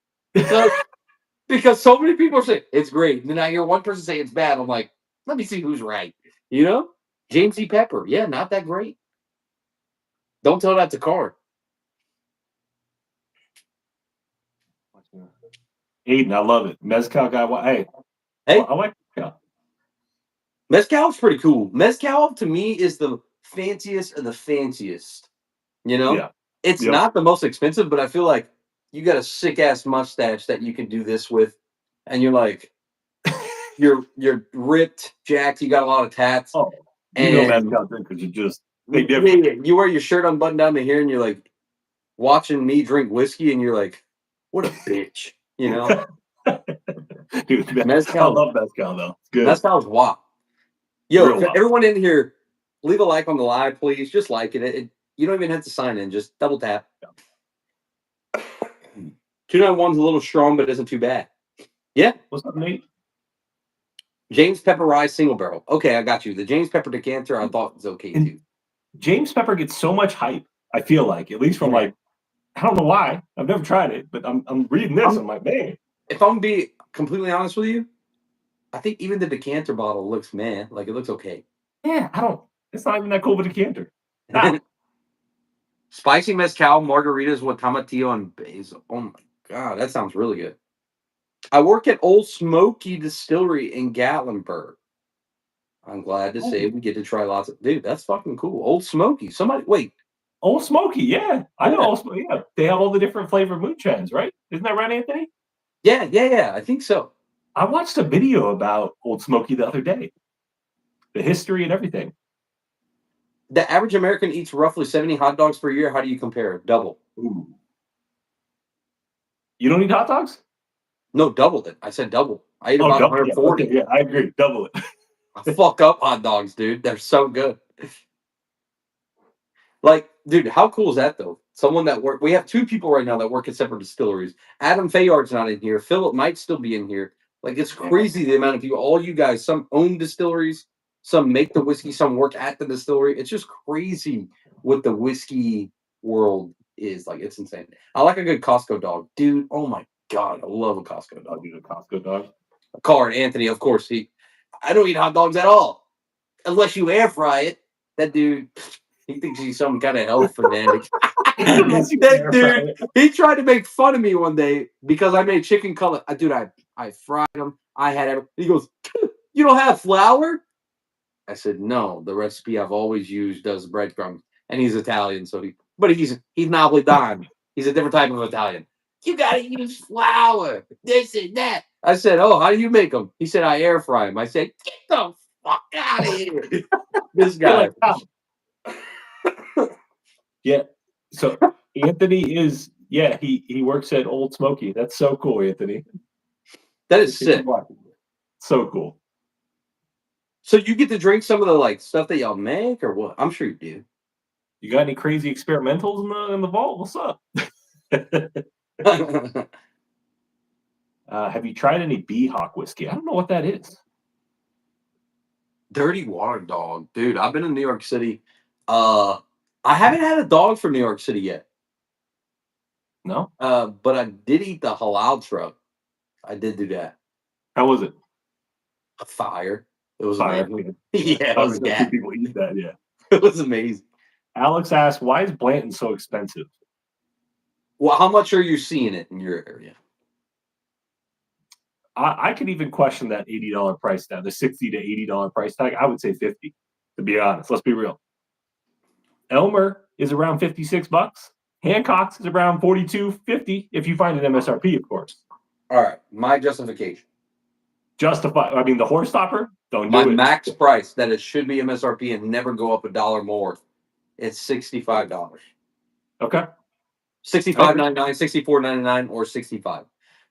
Because so many people are saying it's great. And then I hear one person say it's bad. I'm like, let me see who's right. You know? James E. Pepper. Yeah, not that great. Don't tell that to Carr. Aiden, I love it. Mezcal guy. Hey, Hey, I like mezcal. mezcal's pretty cool. Mezcal to me is the fanciest of the fanciest. You know, Yeah. it's Yep. not the most expensive, but I feel like you got a sick ass mustache that you can do this with, and you're like you're ripped, jacked. You got a lot of tats, Oh, and mezcal drinkers are just they yeah, different. yeah, you wear your shirt unbuttoned down to here, and you're like watching me drink whiskey, and you're like, what a bitch, you know? Dude, I Mezcal, love mezcal though. It's good. mezcal's wop. Yo, Real well. everyone in here, leave a like on the live, please. Just like it. You don't even have to sign in. Just double tap. 291's a little strong, but isn't too bad. Yeah. What's up, Nate? James Pepper Rye single barrel. Okay, I got you. The James Pepper decanter, I thought was okay And too. James Pepper gets so much hype. I feel like, at least from Yeah. like, I don't know why. I've never tried it, but I'm reading this. I'm like, man. If I'm be completely honest with you, I think even the decanter bottle looks like it looks okay. Yeah, I don't. It's not even that cool of a decanter. Nah. Spicy mezcal margaritas with tomatillo and basil. Oh my god, that sounds really good. I work at Old Smoky Distillery in Gatlinburg. I'm glad to say Oh, we get to try lots of dude. That's fucking cool. Old Smoky. Somebody wait. Old Smoky. Yeah, I know Yeah, Old Smoky. Yeah, they have all the different flavored moonshines, right? Isn't that right, Anthony? yeah. I think so. I watched a video about Old Smoky the other day, the history and everything. The average American eats roughly 70 hot dogs per year. How do you compare? Double. Ooh. You don't eat hot dogs? No, doubled it. I said double. I eat Oh, about double. Yeah, okay, 140. yeah, I agree. Double it. I fuck up hot dogs, dude. They're so good. Like, dude, how cool is that though? Someone that work. We have two people right now that work at separate distilleries. Adam Fayard's not in here. Philip might still be in here. Like, it's Yeah. crazy the amount of people. All you guys, some own distilleries, some make the whiskey, some work at the distillery. It's just crazy what the whiskey world is. Like, it's insane. I like a good Costco dog, dude. Oh my god, I love a Costco I'll dog. do the Costco dog. Card Anthony, of course. I don't eat hot dogs at all unless you air fry it. That dude, he thinks he's some kind of health fanatic. Unless you That air fry dude, it. he tried to make fun of me one day because I made chicken cutlet. Dude, I fried them. I had everything. He goes, "You don't have flour?" I said, "No. The recipe I've always used does breadcrumbs." And he's Italian, so he's Napolitan. He's a different type of Italian. You gotta use flour. This and that. I said, "Oh, how do you make them?" He said, "I air fry them." I said, "Get the fuck out of here." This You're guy. like, oh. Yeah. So Anthony is, yeah, he works at Old Smoky. That's so cool, Anthony. That is sick. So cool. So you get to drink some of the like stuff that y'all make, or what? I'm sure you do. You got any crazy experimentals in the vault? What's up? Have you tried any Bee Hawk whiskey? I don't know what that is. Dirty water dog, dude. I've been in New York City. Uh, I haven't had a dog from New York City yet. No? But I did eat the halal truck. I did do that. How was it? Fire. It was Fire. amazing. Yeah. Yeah, it I've was heard that two gas. people eat that, yeah. It was amazing. Alex asked, why is Blanton so expensive? Well, how much are you seeing it in your area? I could even question that $80 price tag, the $60 to $80 price tag. I would say 50, to be honest. Let's be real. Elmer is around 56 bucks. Hancock's is around 42.50 if you find an MSRP, of course. All right, my justification. I mean, the horse stopper, don't My do it. max price that it should be MSRP and never go up $1 more. It's $65. Okay. 65.99, 64.99, or 65.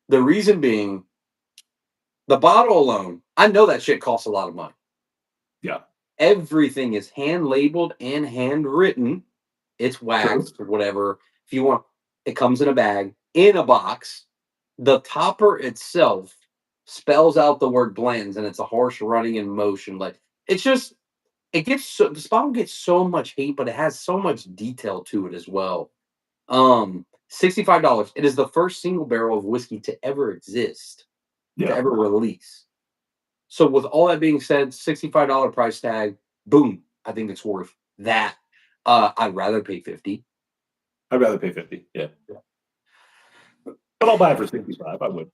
The reason being, the bottle alone, I know that shit costs a lot of money. Yeah. Everything is hand labeled and handwritten. It's waxed or whatever. If you want, it comes in a bag, in a box. The topper itself spells out the word blends, and it's a horse running in motion. Like, it's just, this bottle gets so much hate, but it has so much detail to it as well. $65. It is the first single barrel of whiskey to ever exist, to Yeah. ever release. So with all that being said, $65 price tag, boom. I think it's worth that. I'd rather pay 50. I'd rather pay 50. Yeah. But I'll buy it for 65. I would.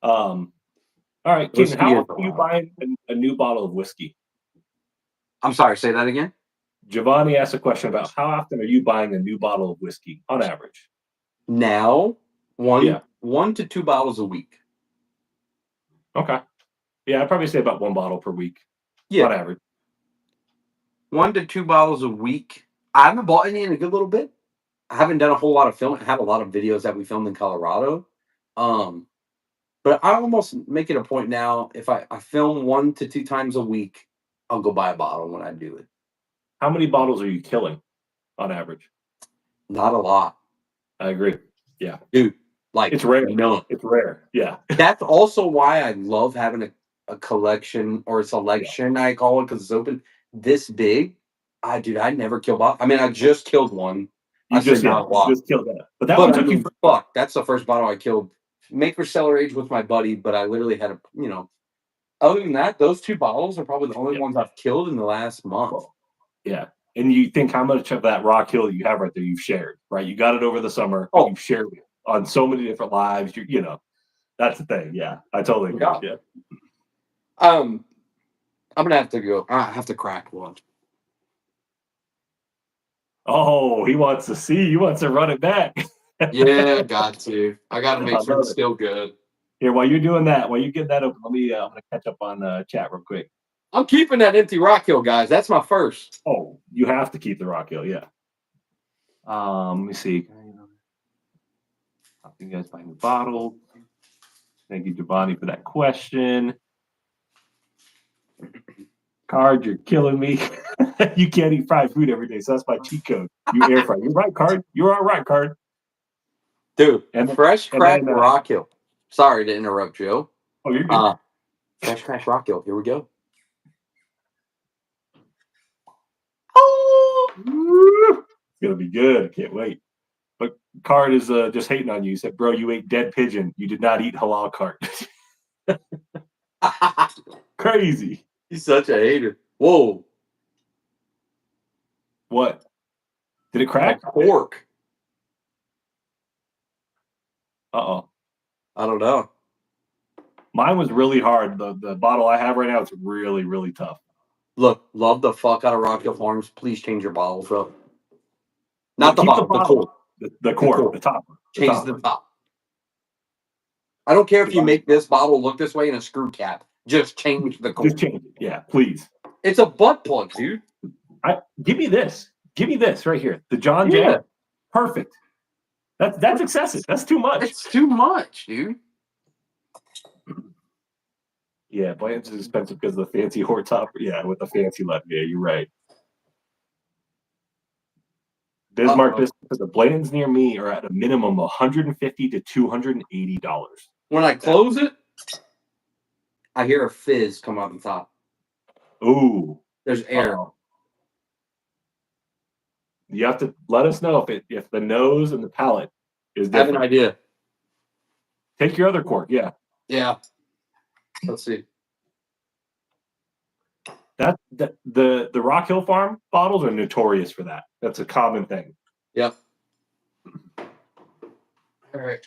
All right, Keaton, Whiskey how is often are you allowed. buying a new bottle of whiskey? I'm sorry, say that again? Giovanni asked a question about how often are you buying a new bottle of whiskey on average? Now, Yeah. 1 to 2 bottles a week. Okay. Yeah, I'd probably say about 1 bottle per week Yeah. on average. 1 to 2 bottles a week. I haven't bought any in a good little bit. I haven't done a whole lot of filming. I have a lot of videos that we filmed in Colorado. Um, but I almost make it a point now. If I film 1 to 2 times a week, I'll go buy a bottle when I do it. How many bottles are you killing on average? Not a lot, I agree. Yeah. dude. Like It's rare. none. It's rare. Yeah. That's also why I love having a collection or a selection. I call it because it's open this big. I never kill bottle. I mean, I just killed one. I You said just not a you lot, just killed that. But that one but I took you mean, for fuck, that's the first bottle I killed. Make for cellar age with my buddy, but I literally had a. Other than that, those 2 bottles are probably the only yeah. ones I've killed in the last month. Well, yeah. And you think how much of that Rock Hill you have right there you've shared, right? You got it over the summer. Oh. You've shared it on so many different lives. That's the thing. Yeah. I totally agree. Yeah. I'm gonna have to go. I have to crack one. Oh, he wants to see. He wants to run it back. Yeah, got to. I got to I make sure love it's it. still good. Here, while you're doing that, while you get that open, let me. I'm gonna catch up on chat real quick. I'm keeping that empty Rock Hill, guys. That's my first. Oh, you have to keep the Rock Hill, yeah. Let me see. You guys buy new bottle. Thank you, Giovanni, for that question. Card, you're killing me. You can't eat fried food every day, so that's my cheat code. You air fry. You're right, Card. You're all right, Card. Dude, And fresh cracked then, Rock Hill. Sorry to interrupt, Joe. Oh, you're good. Fresh cracked Rock Hill. Here we go. It's gonna be good. I can't wait. But Card is just hating on you. He said, "Bro, you ate dead pigeon. You did not eat halal Card." Crazy. He's such a hater. Whoa. What? Did it crack? A cork. Uh-oh. I don't know. Mine was really hard. The bottle I have right now, it's really, really tough. Look, love the fuck out of Rock Hill Farms. Please change your bottles, bro. Not the bottle, the cork. The cork, the top. Change the top. I don't care if you make this bottle look this way in a screw cap. Just change the cork. Just change it. Yeah, please. It's a butt plug, dude. Give me this. Give me this right here. The John Jay. Perfect. That's excessive. That's too much. It's too much, dude. Yeah, Blanton's is expensive because of the fancy whore top. Yeah, with the fancy left. Yeah, you're right. Bismarck biscuits for the Blanton's near me are at a minimum of $150 to $280. When I close it, I hear a fizz come out the top. Ooh. There's air. You have to let us know if the nose and the palate is different. I have an idea. Take your other cork, yeah. Yeah. Let's see. The Rock Hill Farm bottles are notorious for that. That's a common thing. Yep. All right.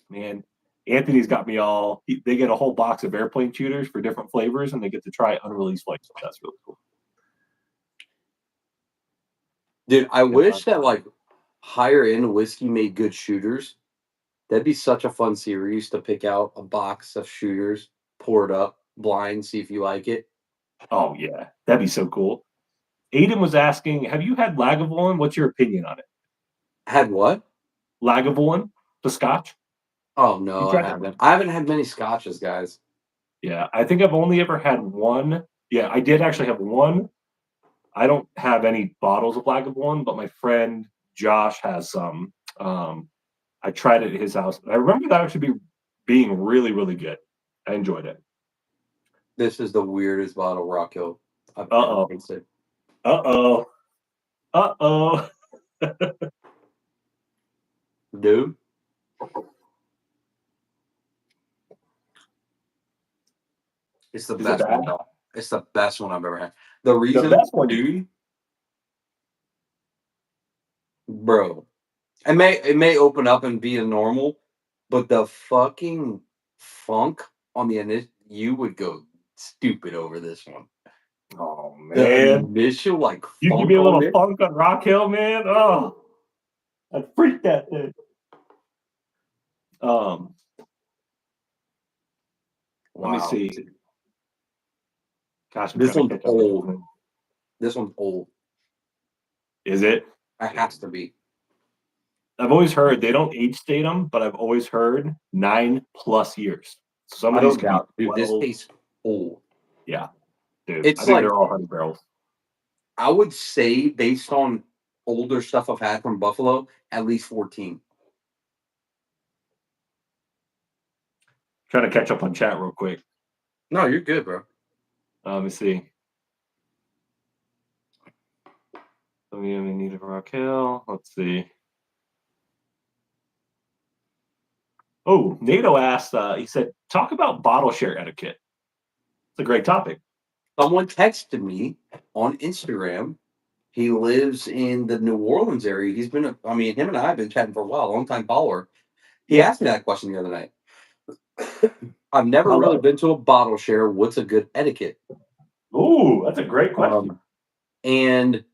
Man, Anthony's got me all. They get a whole box of airplane shooters for different flavors, and they get to try unreleased flavors. That's really cool. Dude, I wish that like higher end whiskey made good shooters. That'd be such a fun series to pick out a box of shooters, pour it up, blind, see if you like it. Oh yeah, that'd be so cool. Aiden was asking, have you had Lagavulin? What's your opinion on it? Had what? Lagavulin, the Scotch. Oh no, I haven't. I haven't had many scotches, guys. Yeah, I think I've only ever had one. Yeah, I did actually have one. I don't have any bottles of Lagavulin, but my friend Josh has some. I tried it at his house. I remember that actually being really, really good. I enjoyed it. This is the weirdest bottle Rock Hill I've ever tasted. Uh-oh. Uh-oh. Dude. It's the best one. It's the best one I've ever had. The reason, the best one, dude, bro, it may open up and be a normal, but the fucking funk on the initial, you would go stupid over this one. Oh The man, initial like you give me funk a on little it. funk on Rock Hill, man. Oh, I freaked that thing. Um, let me Wow. see. Gosh, I'm This trying to one's catch up with old. everything. This one's old. Is it? It has to be. I've always heard they don't age state them, but I've always heard 9+ years. Some I of these don't could be doubt, dude. This 12. tastes old. Yeah, dude. I It's think like, they're all honey barrels. I would say, based on older stuff I've had from Buffalo, at least 14. Trying to catch up on chat real quick. No, you're good, bro. Let me see. We need a Rock Hill. Let's see. Oh, NATO asked, he said, talk about bottle share etiquette. It's a great topic. Someone texted me on Instagram. He lives in the New Orleans area. I mean, him and I have been chatting for a while, long time follower. He asked me that question the other night. I've never I really love it. been to a bottle share. What's a good etiquette? Ooh, that's a great question. And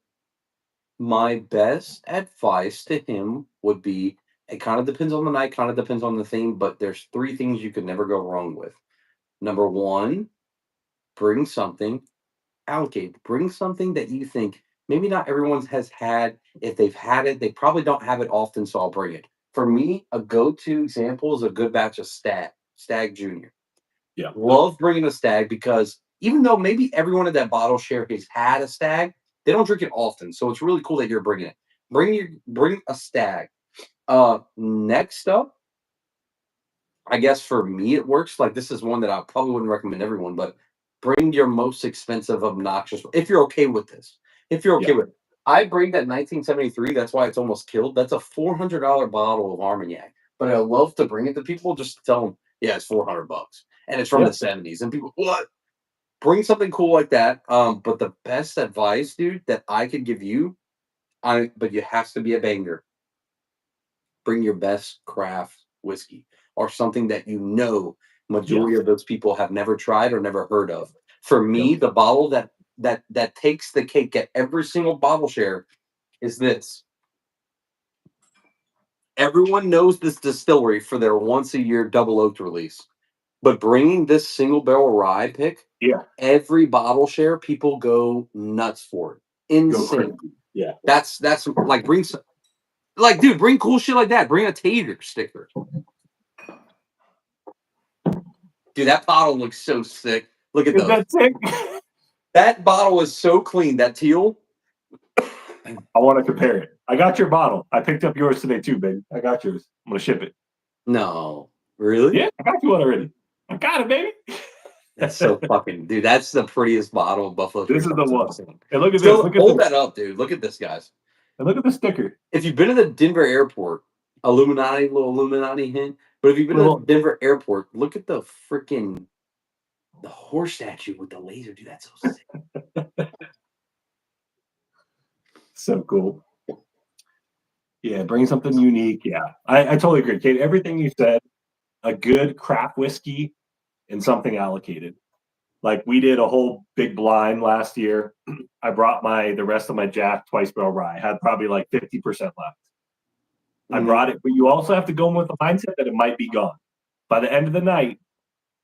my best advice to him would be, it kind of depends on the night, kind of depends on the theme, but there's three things you could never go wrong with. Number one, bring something allocate. Bring something that you think maybe not everyone has had. If they've had it, they probably don't have it often, so I'll bring it. For me, a go-to example is a good batch of Stag Junior. Yeah. Love bringing a Stag because even though maybe everyone at that bottle share has had a Stag, they don't drink it often. So it's really cool that you're bringing it. Bring a Stag. Next up, I guess for me it works. Like this is one that I probably wouldn't recommend everyone, but bring your most expensive, obnoxious. If you're okay with this, if you're okay Yeah. with it, I bring that 1973. That's why it's almost killed. That's a $400 bottle of Armagnac, but I love to bring it to people just to tell them, yeah, it's $400, and it's from Yeah. the '70s, and people what? Bring something cool like that. But the best advice, dude, that I could give you, but you has to be a banger. Bring your best craft whiskey or something that you know majority Yeah. of those people have never tried or never heard of. For Yep. me, the bottle that takes the cake at every single bottle share is this. Everyone knows this distillery for their once a year double oaked release, but bringing this single barrel rye pick, Yeah. every bottle share, people go nuts for it. Go crazy. Insane. Yeah. That's like like dude, bring cool shit like that. Bring a tater sticker. Dude, that bottle looks so sick. Look at Is those. that sick? That bottle is so clean. That teal. I want to compare it. I got your bottle. I picked up yours today too, baby. I got yours. I'm gonna ship it. No, really? Yeah, I got you one already. I got it, baby. That's so fucking dude. That's the prettiest bottle of Buffalo This Trace is the I've ever one. seen. And look at this. Still, Look at hold this. that up, dude. Look at this, guys. And look at the sticker. If you've been to the Denver airport, little Illuminati hint. But if you've been to the Denver airport, look at the freaking the horse statue with the laser. Dude, that's so sick. So cool. Yeah, bring something unique. Yeah, I totally agree, Kate. Everything you said, a good craft whiskey and something allocated. Like we did a whole big blind last year. I brought the rest of my Jack twice barrel rye. I had probably like 50% left. I Mhm. brought it, but you also have to go in with the mindset that it might be gone. By the end of the night,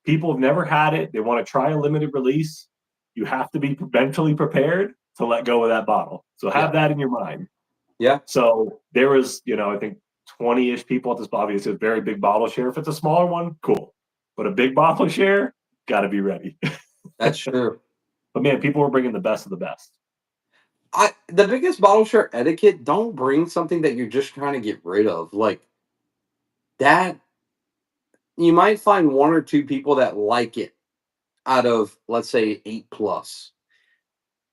people have never had it. They want to try a limited release. You have to be mentally prepared to let go of that bottle. So have that in your mind. Yeah. So there was, I think 20-ish people at this, obviously a very big bottle share. If it's a smaller one, cool. But a big bottle share, got to be ready. That's true. But man, people were bringing the best of the best. The biggest bottle share etiquette, don't bring something that you're just trying to get rid of. Like that, you might find one or two people that like it out of, let's say, 8+.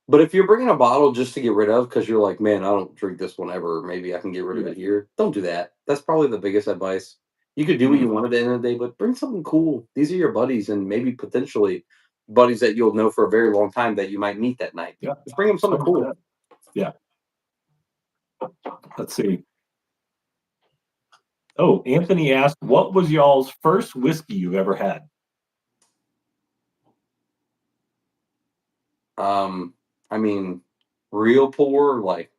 But if you're bringing a bottle just to get rid of because you're like, man, I don't drink this one ever, maybe I can get rid of it here. Don't do that. That's probably the biggest advice. You could do what you want at the end of the day, but bring something cool. These are your buddies and maybe potentially buddies that you'll know for a very long time that you might meet that night. Yeah. Just bring them something cool. Yeah. Let's see. Oh, Anthony asked, what was y'all's first whiskey you've ever had? I mean, real poor, like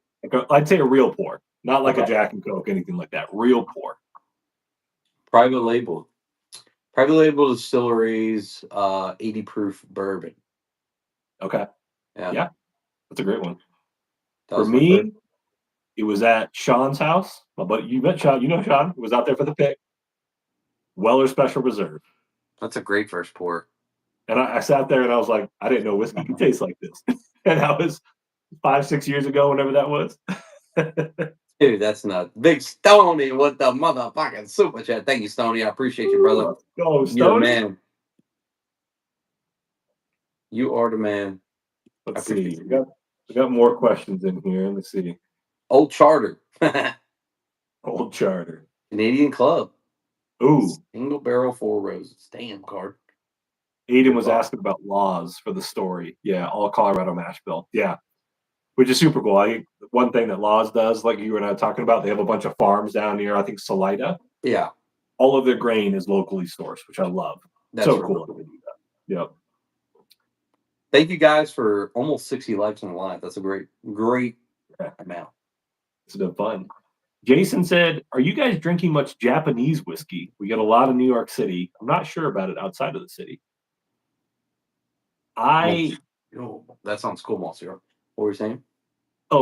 I'd say a real pour, not like a okay, Jack and Coke, anything like that. Real pour. private label. Private label distilleries, 80 proof bourbon. Okay. Yeah, Yeah, that's a great one. that For was my first. me, it was at Sean's house. But you met Sean. You know Sean. He was out there for the pick. Weller Special Reserve. That's a great first pour. And I sat there and I was like, I didn't know whiskey could taste like this. And that was 5, 6 years ago, whenever that was. Dude, that's nuts. Big Stony with the motherfucking super chat. Thank you, Stony. I appreciate you, brother. Let's go, You're the Stony. man. You are the man. I Let's appreciate see. you. We got more questions in here. Let's see. Old Charter. Old Charter. Canadian Club. Ooh, Single barrel, 4 roses. Damn card. Aiden Good was bottle. asking about laws for the story. Yeah, all Colorado mash bill. Yeah, which is super cool. One thing that Laws does, like you and I were talking about, they have a bunch of farms down near, I think, Salida. Yeah, All of their grain is locally sourced, which I love. that's So really cool. cool. Yep. Thank you guys for almost 60 likes on the live. That's a great amount. It's been fun. Jason said, "Are you guys drinking much Japanese whiskey? We get a lot in New York City. I'm not sure about it outside of the city." I Oh, that sounds cool, Monsieur. What were you saying?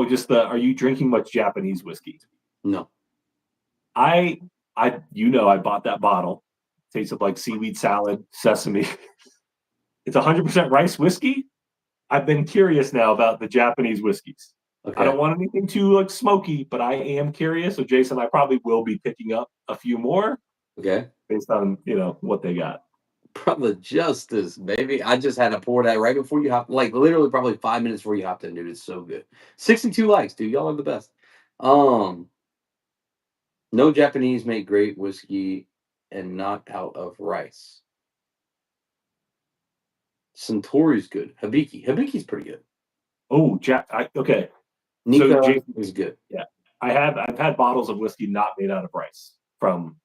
just the. Are you drinking much Japanese whiskey? No. I I bought that bottle. Tasted like seaweed salad, sesame. It's 100% rice whiskey. I've been curious now about the Japanese whiskeys. I Okay. don't want anything too like smoky, but I am curious. So Jason, I probably will be picking up a few more Okay. based on what they got. Brother Justice, baby. I just had to pour that right before you hopped, like literally probably 5 minutes before you hopped in, dude. It's so good. 62 likes, dude. Y'all are the best. Um, no Japanese make great whiskey and not out of rice. Centauri's good. Hibiki's pretty good. Oh, Jack. Okay. So Nika Jason, is good. yeah, I've had bottles of whiskey not made out of rice from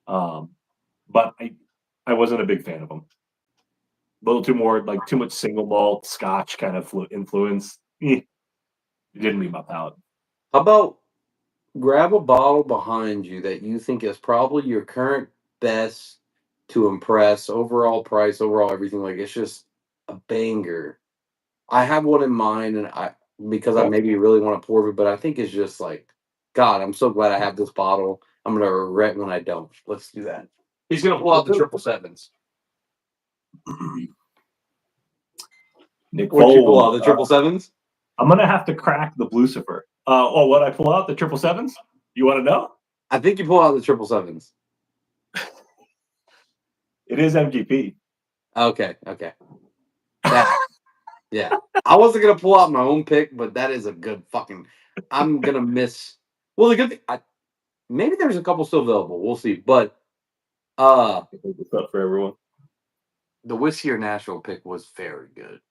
um, but I wasn't a big fan of them. A little too more like too much single malt Scotch kind of influence. It didn't meet my palate. How about grab a bottle behind you that you think is probably your current best to impress, overall price, overall everything. Like it's just a banger. I have one in mind, and I because I Okay. maybe really want to pour it, but I think it's just like, God, I'm so glad I have this bottle. I'm gonna regret when I don't. Let's do that. He's gonna pull out the 777s. Nick What'd you pull Foles. out? The 777s? I'm gonna have to crack the Lucifer. What I pull out the 777s? You want to know? I think you pull out the 777s. It is MGP. Okay, okay. That yeah. I wasn't gonna pull out my own pick, but that is a good fucking. I'm gonna miss. Well, the good thing, maybe there's a couple still available. We'll see. But What's up for everyone? the Wiskeyer Nashville pick was very good.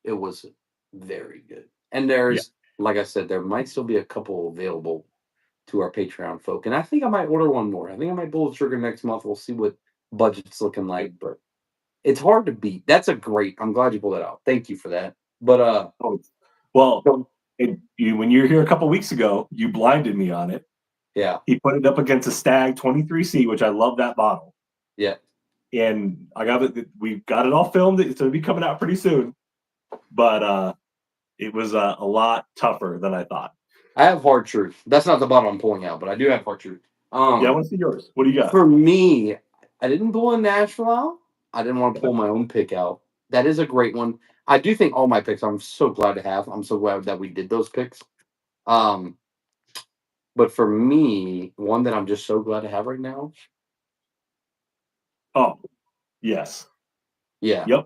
It was very good. And Yeah. there's, like I said, there might still be a couple available to our Patreon folk. And I think I might order one more. I think I might pull the trigger next month. We'll see what budget's looking like, but it's hard to beat. That's a great. I'm glad you pulled that out. Thank you for that. But Well, when you were here a couple weeks ago, you blinded me on it. yeah, He put it up against a Stag 23C, which I love that bottle. yeah. And I got it. We got it all filmed. It's going to be coming out pretty soon. But it was a lot tougher than I thought. I have hard truth. That's not the bottle I'm pulling out, but I do have hard truth. Yeah, I want to see yours. What do you got? For me, I didn't pull a Nashville out. I didn't want to pull my own pick out. That is a great one. I do think all my picks I'm so glad to have. I'm so glad that we did those picks. But for me, one that I'm just so glad to have right now. Oh, yes. Yeah. Yep.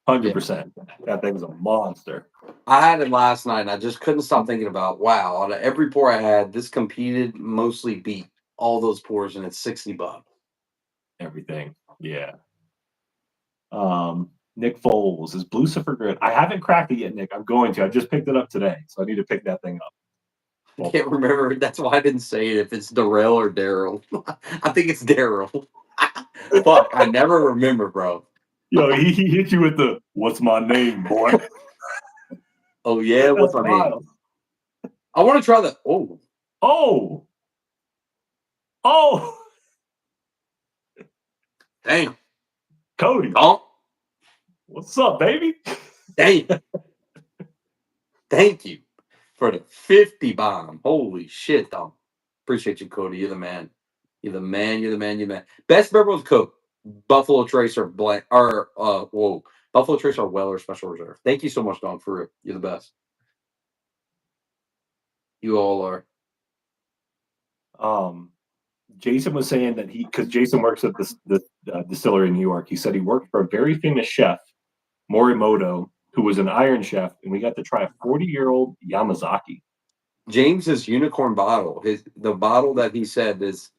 100%. That thing's a monster. I had it last night and I just couldn't stop thinking about, wow, out of every pour I had, this competed, mostly beat all those pours, and it's $60. Everything. Yeah. Nick Foles is Lucifer good. I haven't cracked it yet, Nick. I'm going to. I just picked it up today, so I need to pick that thing up. I can't remember. That's why I didn't say it if it's Darrell or Daryl. I think it's Daryl. Fuck, I never remember, bro. Yo, he hit you with the "What's my name, boy?" Oh yeah, what's That's my name? wild. I want to try the. Oh, Oh, oh, damn. Cody, Oh, what's up, baby? damn. Thank you for the 50 bomb. Holy shit, though. Appreciate you, Cody. You're the man. You're the man. You're the man. You're the man. Best bourbon with Coke. Buffalo Trace or blank or whoa. Buffalo Trace or Weller Special Reserve. Thank you so much, Don, for real. You're the best. You all are. Jason was saying that because Jason works at the distillery in New York. He said he worked for a very famous chef, Morimoto, who was an Iron Chef, and we got to try a 40-year-old Yamazaki. James's unicorn bottle. The bottle that he said is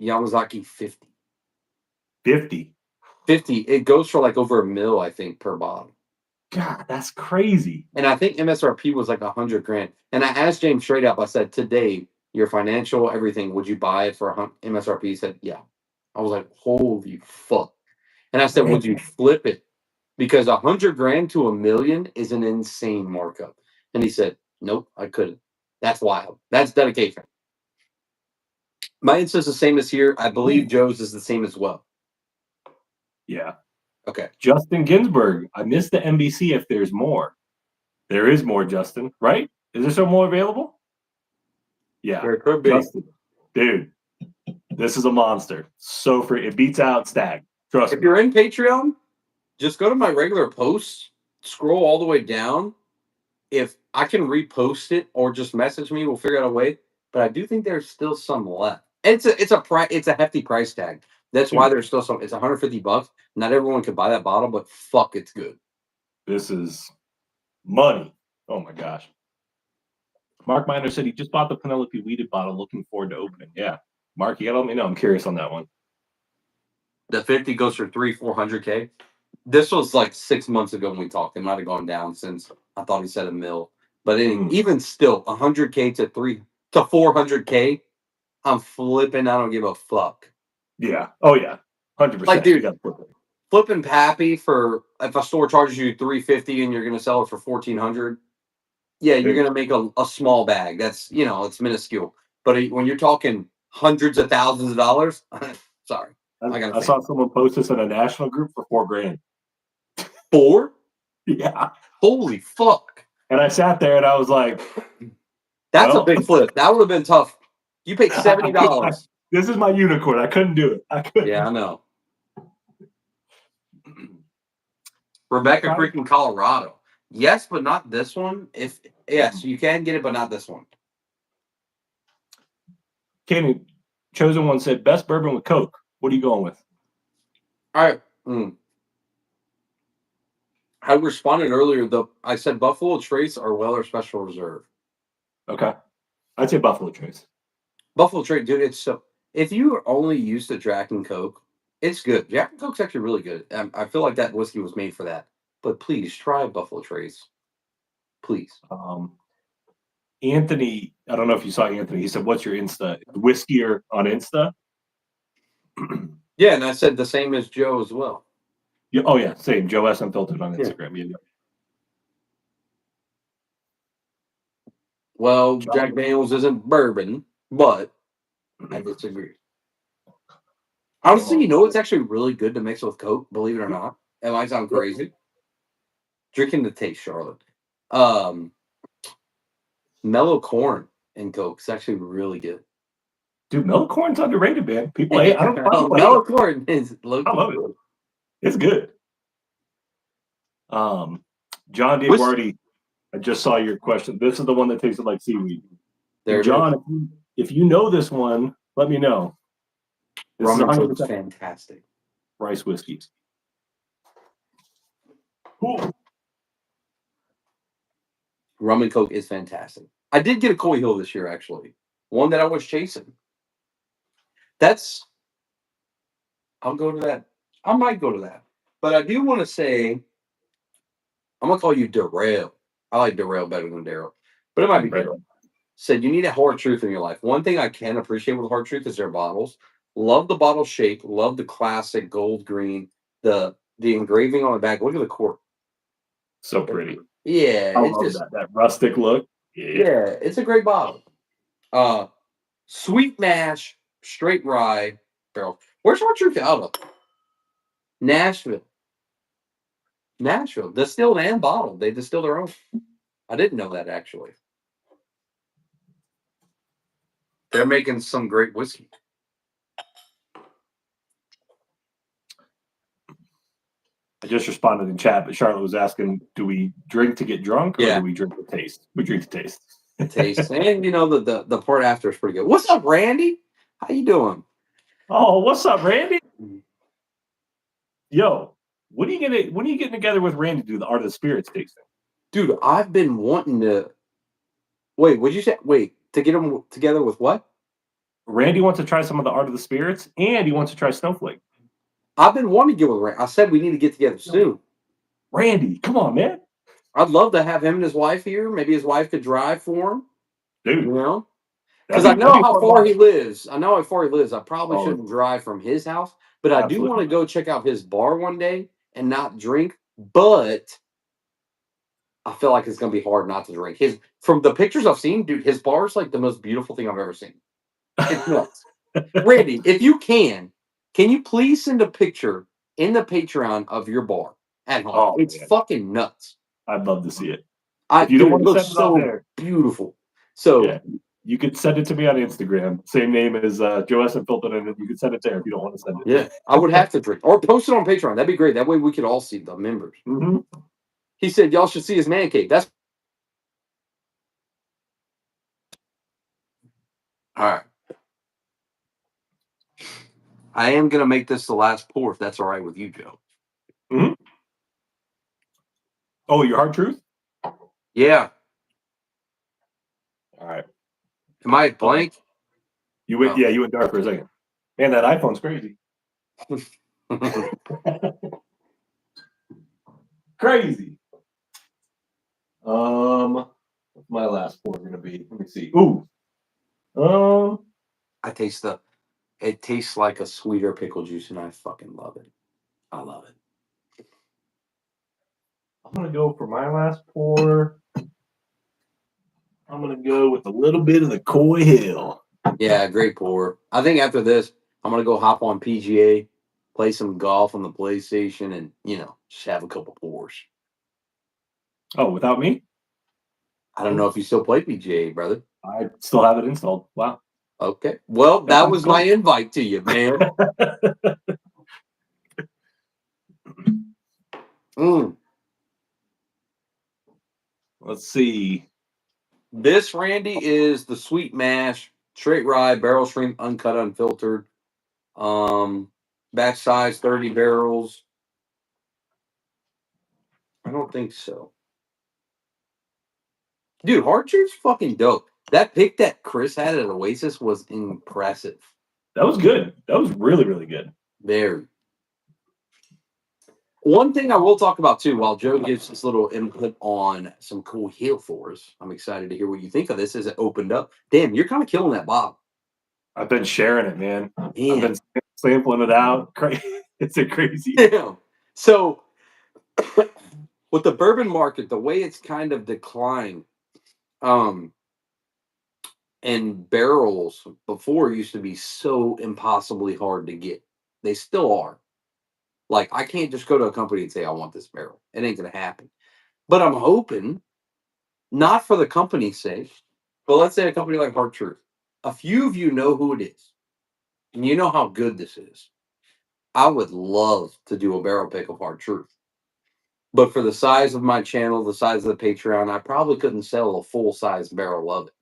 Yamazaki 50. 50. 50. It goes for like over $1 million, I think, per bottle. God, that's crazy. And I think MSRP was like $100,000. And I asked James straight up. I said, today, your financial everything, would you buy it for MSRP? He said, yeah. I was like, holy fuck. And I said, Man. would you flip it? Because $100,000 to $1 million is an insane markup. And he said, nope, I couldn't. That's wild. That's dedication. Mine says the same as here. I believe Joe's is the same as well. Yeah. Okay. Justin Ginsburg. I missed the NBC if there's more. There is more, Justin, right? Is there some more available? Yeah. There could be. Justin, dude, this is a monster. So free. It beats out Stag. Trust me. If you're in Patreon, just go to my regular posts, scroll all the way down. If I can repost it or just message me, we'll figure out a way. But I do think there's still some left. It's a hefty price tag. That's why there's still some. It's $150. Not everyone can buy that bottle, but fuck, it's good. This is money. Oh my gosh. Mark Miner said he just bought the Penelope weeded bottle. Looking forward to opening. Yeah. Mark, you gotta let me know. I'm curious on that one. The 50 goes for 400K. This was like 6 months ago when we talked. It might have gone down since I thought he said $1 million. But even still, 100K to 400K, I'm flipping. I don't give a fuck. Yeah. Oh yeah. 100%. Like, dude, flipping Pappy for if a store charges you $350 and you're gonna sell it for $1,400. Yeah, you're gonna make a small bag. That's it's minuscule. But when you're talking hundreds of thousands of dollars, sorry, I saw someone post this in a national group for $4,000. 4? Yeah. Holy fuck! And I sat there and I was like, "That's a big flip. That would have been tough." You paid $70. This is my unicorn. I couldn't do it. I couldn't. Yeah, I know. Rebecca Creek in Colorado. Yes, but not this one. Yes, you can get it, but not this one. Kenny, Chosen One said, best bourbon with Coke. What are you going with? All right. I responded earlier, though. I said Buffalo Trace or Weller Special Reserve. Okay. I'd say Buffalo Trace. Buffalo Trace, dude, it's so... If you are only used to Jack and Coke, it's good. Jack and Coke's actually really good. I feel like that whiskey was made for that. But please, try Buffalo Trace. Please. Anthony, I don't know if you saw Anthony. He said, what's your Insta? Wiskeyer on Insta? Yeah, and I said the same as Joe as well. Yeah, oh, yeah, same. Joe S. Unfiltered on Instagram. Yeah. Well, Jack Daniels isn't bourbon, but I disagree. Honestly, it's actually really good to mix with Coke, believe it or not. It might sound crazy. Drinking the taste, Charlotte. Mellow corn and Coke is actually really good. Dude, mellow corn's underrated, man. People hate. I don't know. Mellow corn is low. I love it. It's good. John Diaguardi, I just saw your question. This is the one that tasted like seaweed. There, John, if you know this one, let me know. This Rum and Coke is fantastic. Rice whiskeys. Cool. Rum and Coke is fantastic. I did get a Coy Hill this year, actually. One that I was chasing. I'll go to that. I might go to that. But I do want to say, I'm going to call you Darrell. I like Darrell better than Daryl. But it might be Daryl. said you need a hard truth in your life. One thing I can appreciate with hard truth is their bottles. Love the bottle shape. Love the classic gold green. The engraving on the back. Look at the cork. So pretty. Yeah, I it's love just that rustic look. yeah, it's a great bottle. Sweet mash, straight rye barrel. Where's hard truth out of? Nashville. Nashville. Distilled and bottled. They distill their own. I didn't know that actually. They're making some great whiskey. I just responded in chat, but Charlotte was asking, do we drink to get drunk or Yeah. do we drink to taste? We drink to taste. Taste. And you know the part after is pretty good. What's up, Randy? How you doing? Oh, what's up, Randy? Yo, when are you getting together with Randy to do the Art of the Spirits tasting? Dude, I've been wanting to wait, what'd you say? Wait, to get them together with what? Randy wants to try some of the Art of the Spirits and he wants to try Snowflake. I've been wanting to get with Randy. I said we need to get together soon. Randy, come on, man. I'd love to have him and his wife here. Maybe his wife could drive for him. Dude. You know? Because I know how far he lives. I know how far he lives. I probably shouldn't drive from his house, but I do want to go check out his bar one day and not drink. But I feel like it's going to be hard not to drink. From the pictures I've seen, dude, his bar is like the most beautiful thing I've ever seen. It's nuts. Randy, if you can you please send a picture in the Patreon of your bar at home? Oh, it's fucking nuts. I'd love to see it. If you don't want to send it out there, beautiful. So yeah, you could send it to me on Instagram. Same name as Joe S. and Filton, and you could send it there if you don't want to send it. Yeah, I would have to drink or post it on Patreon. That'd be great. That way we could all see the members. Mm-hmm. He said y'all should see his man cave. That's all right. I am gonna make this the last pour if that's all right with you, Joe. Mm-hmm. Oh, your hard truth? Yeah. All right. Am I blank? You went, yeah, you went dark for a second. Man, that iPhone's crazy. Crazy. What's my last pour gonna be? Let me see. Ooh. I taste it tastes like a sweeter pickle juice, and I fucking love it. I love it. I'm gonna go for my last pour. I'm gonna go with a little bit of the Coy Hill. Yeah, great pour. I think after this, I'm gonna go hop on PGA, play some golf on the PlayStation, and just have a couple pours. Oh, without me? I don't know if you still play PGA, brother. I still have it installed. Wow. Okay. Well, that was my invite to you, man. Let's see. This, Randy, is the sweet mash, straight rye, barrel strength, uncut, unfiltered. Batch size 30 barrels. I don't think so. Dude, hard truth's fucking dope. That pick that Chris had at Oasis was impressive. That was good. That was really, really good. Very. One thing I will talk about too, while Joe gives his little input on some cool heel for us, I'm excited to hear what you think of this as it opened up. Damn, you're kind of killing that bottle. I've been sharing it, man. I've been sampling it out. It's a crazy. Damn. So, with the bourbon market, the way it's kind of declined, and barrels before used to be so impossibly hard to get. They still are. Like, I can't just go to a company and say, I want this barrel. It ain't going to happen. But I'm hoping, not for the company's sake, but let's say a company like Hard Truth. A few of you know who it is, and you know how good this is. I would love to do a barrel pick of Hard Truth. But for the size of my channel, the size of the Patreon, I probably couldn't sell a full-size barrel of it.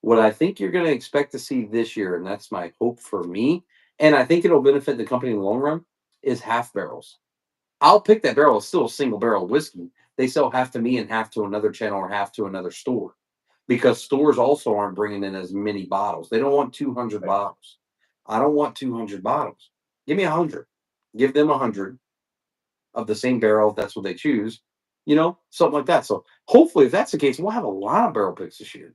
What I think you're going to expect to see this year, and that's my hope for me, and I think it'll benefit the company in the long run, is half barrels. I'll pick that barrel. It's still a single barrel whiskey. They sell half to me and half to another channel or half to another store, because stores also aren't bringing in as many bottles. They don't want 200 bottles. I don't want 200 bottles. Give me 100. Give them 100 of the same barrel if that's what they choose. Something like that. So hopefully, if that's the case, we'll have a lot of barrel picks this year.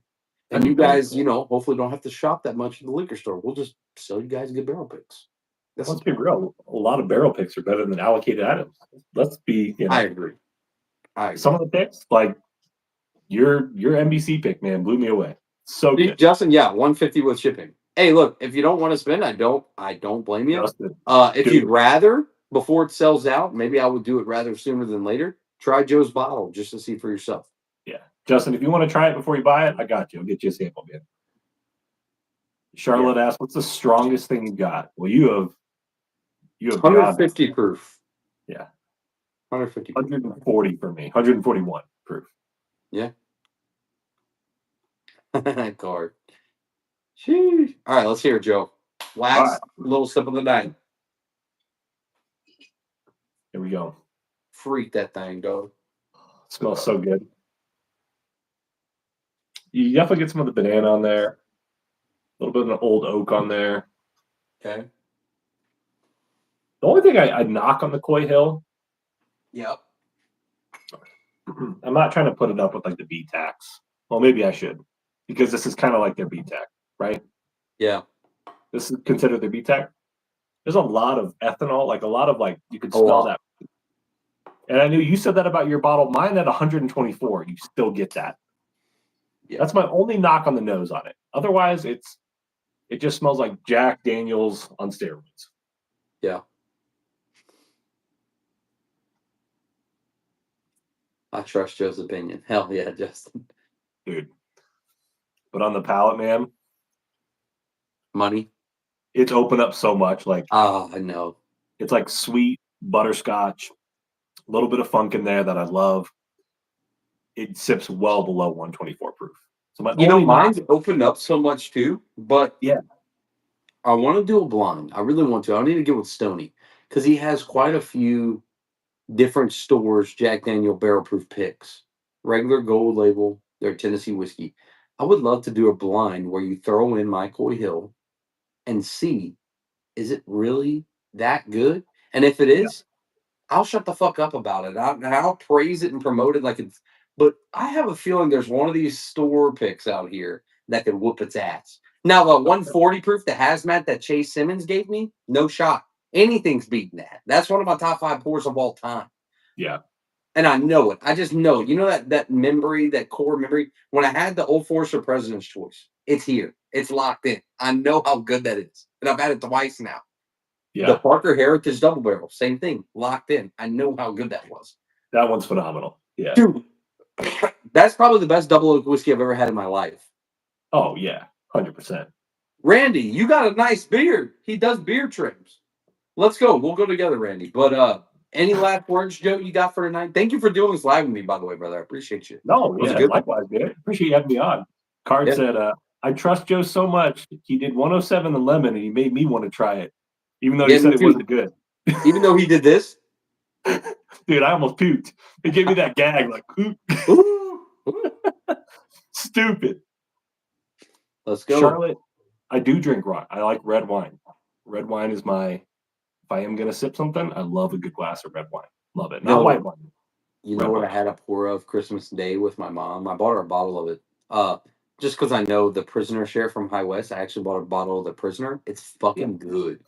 And you guys, hopefully don't have to shop that much at the liquor store. We'll just sell you guys good barrel picks. Let's be real. A lot of barrel picks are better than allocated items. Let's be, I agree. Some of the picks, like your NBC pick, man, blew me away. So good. Justin, yeah, 150 with shipping. Hey, look, if you don't want to spend, I don't blame you. Justin, if you'd rather, before it sells out, maybe I would do it rather sooner than later. Try Joe's bottle just to see for yourself. Yeah. Justin, if you want to try it before you buy it, I got you. I'll get you a sample, man. Charlotte asked, what's the strongest thing you got? Well, you have 150 proof. Yeah. 150. 140 for me. 141 proof. Yeah. Card. Sheesh. All right, let's hear it, Joe. Last little sip of the night. Here we go. Freak that thing, dog. Smells so good. You definitely get some of the banana on there. A little bit of the old oak on there. Okay. The only thing I knock on the Coy Hill. Yep. I'm not trying to put it up with like the B tax. Well, maybe I should, because this is kind of like their B tax, right? Yeah. This is considered their B tax. There's a lot of ethanol, like a lot of you can smell that. And I knew you said that about your bottle. Mine at 124, you still get that. Yeah. That's my only knock on the nose on it. Otherwise, it just smells like Jack Daniels on steroids. Yeah. I trust Joe's opinion. Hell yeah, Justin. Dude. But on the palate, man. Money. It's opened up so much. I know. It's like sweet butterscotch. A little bit of funk in there that I love. It sips well below 124 proof. So mine's opened up so much too, but yeah, I want to do a blind. I really want to. I need to get with Stoney because he has quite a few different stores Jack Daniel barrel proof picks. Regular gold label, their Tennessee whiskey. I would love to do a blind where you throw in my Coy Hill and see, is it really that good? And if it is, I'll shut the fuck up about it. I'll praise it and promote it like it's. But I have a feeling there's one of these store picks out here that could whoop its ass. Now, the 140 proof, the hazmat that Chase Simmons gave me, no shot. Anything's beating that. That's one of my top 5 pours of all time. Yeah. And I know it. I just know it. You know that memory, that core memory? When I had the Old Forester President's Choice, it's here. It's locked in. I know how good that is. And I've had it twice now. Yeah. The Parker Heritage Double Barrel, same thing, locked in. I know how good that was. That one's phenomenal. Yeah. Dude, that's probably the best double oak whiskey I've ever had in my life. Oh, yeah. 100%. Randy, you got a nice beard. He does beard trims. Let's go. We'll go together, Randy. But any last words, Joe, you got for tonight? Thank you for doing this live with me, by the way, brother. I appreciate you. No, yeah, likewise, man. Appreciate you having me on. Card said, I trust Joe so much. He did 107 and lemon, and he made me want to try it, even though he said it wasn't good. Even though he did this? Dude, I almost puked. He gave me that gag, like, ooh. Stupid. Let's go. Charlotte, I do drink rock. I like red wine. Red wine is if I am going to sip something, I love a good glass of red wine. Love it. Not white wine. You know what I had a pour of Christmas Day with my mom? I bought her a bottle of it. Just because I know the Prisoner share from High West, I actually bought a bottle of the Prisoner. It's fucking good.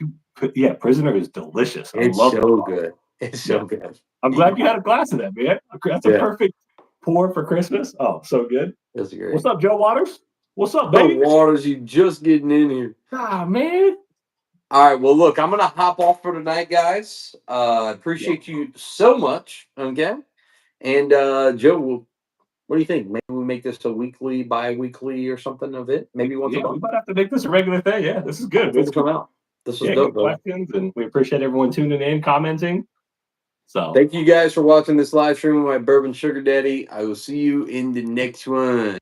Yeah, Prisoner is delicious. It's so good. It's so good. I'm glad you had a glass of that, man. That's a perfect pour for Christmas. Oh, so good. That's great. What's up, Joe Waters? What's up, baby? Waters, you just getting in here. Ah, man. All right, well, look, I'm going to hop off for tonight, guys. Appreciate you so much, okay? And, Joe, what do you think? Maybe we make this a weekly, bi-weekly or something of it? Maybe once a month? We might have to make this a regular thing. Yeah, this is good. This come out. This was dope, questions, and we appreciate everyone tuning in, commenting. So thank you guys for watching this live stream with my Bourbon Sugar Daddy. I will see you in the next one.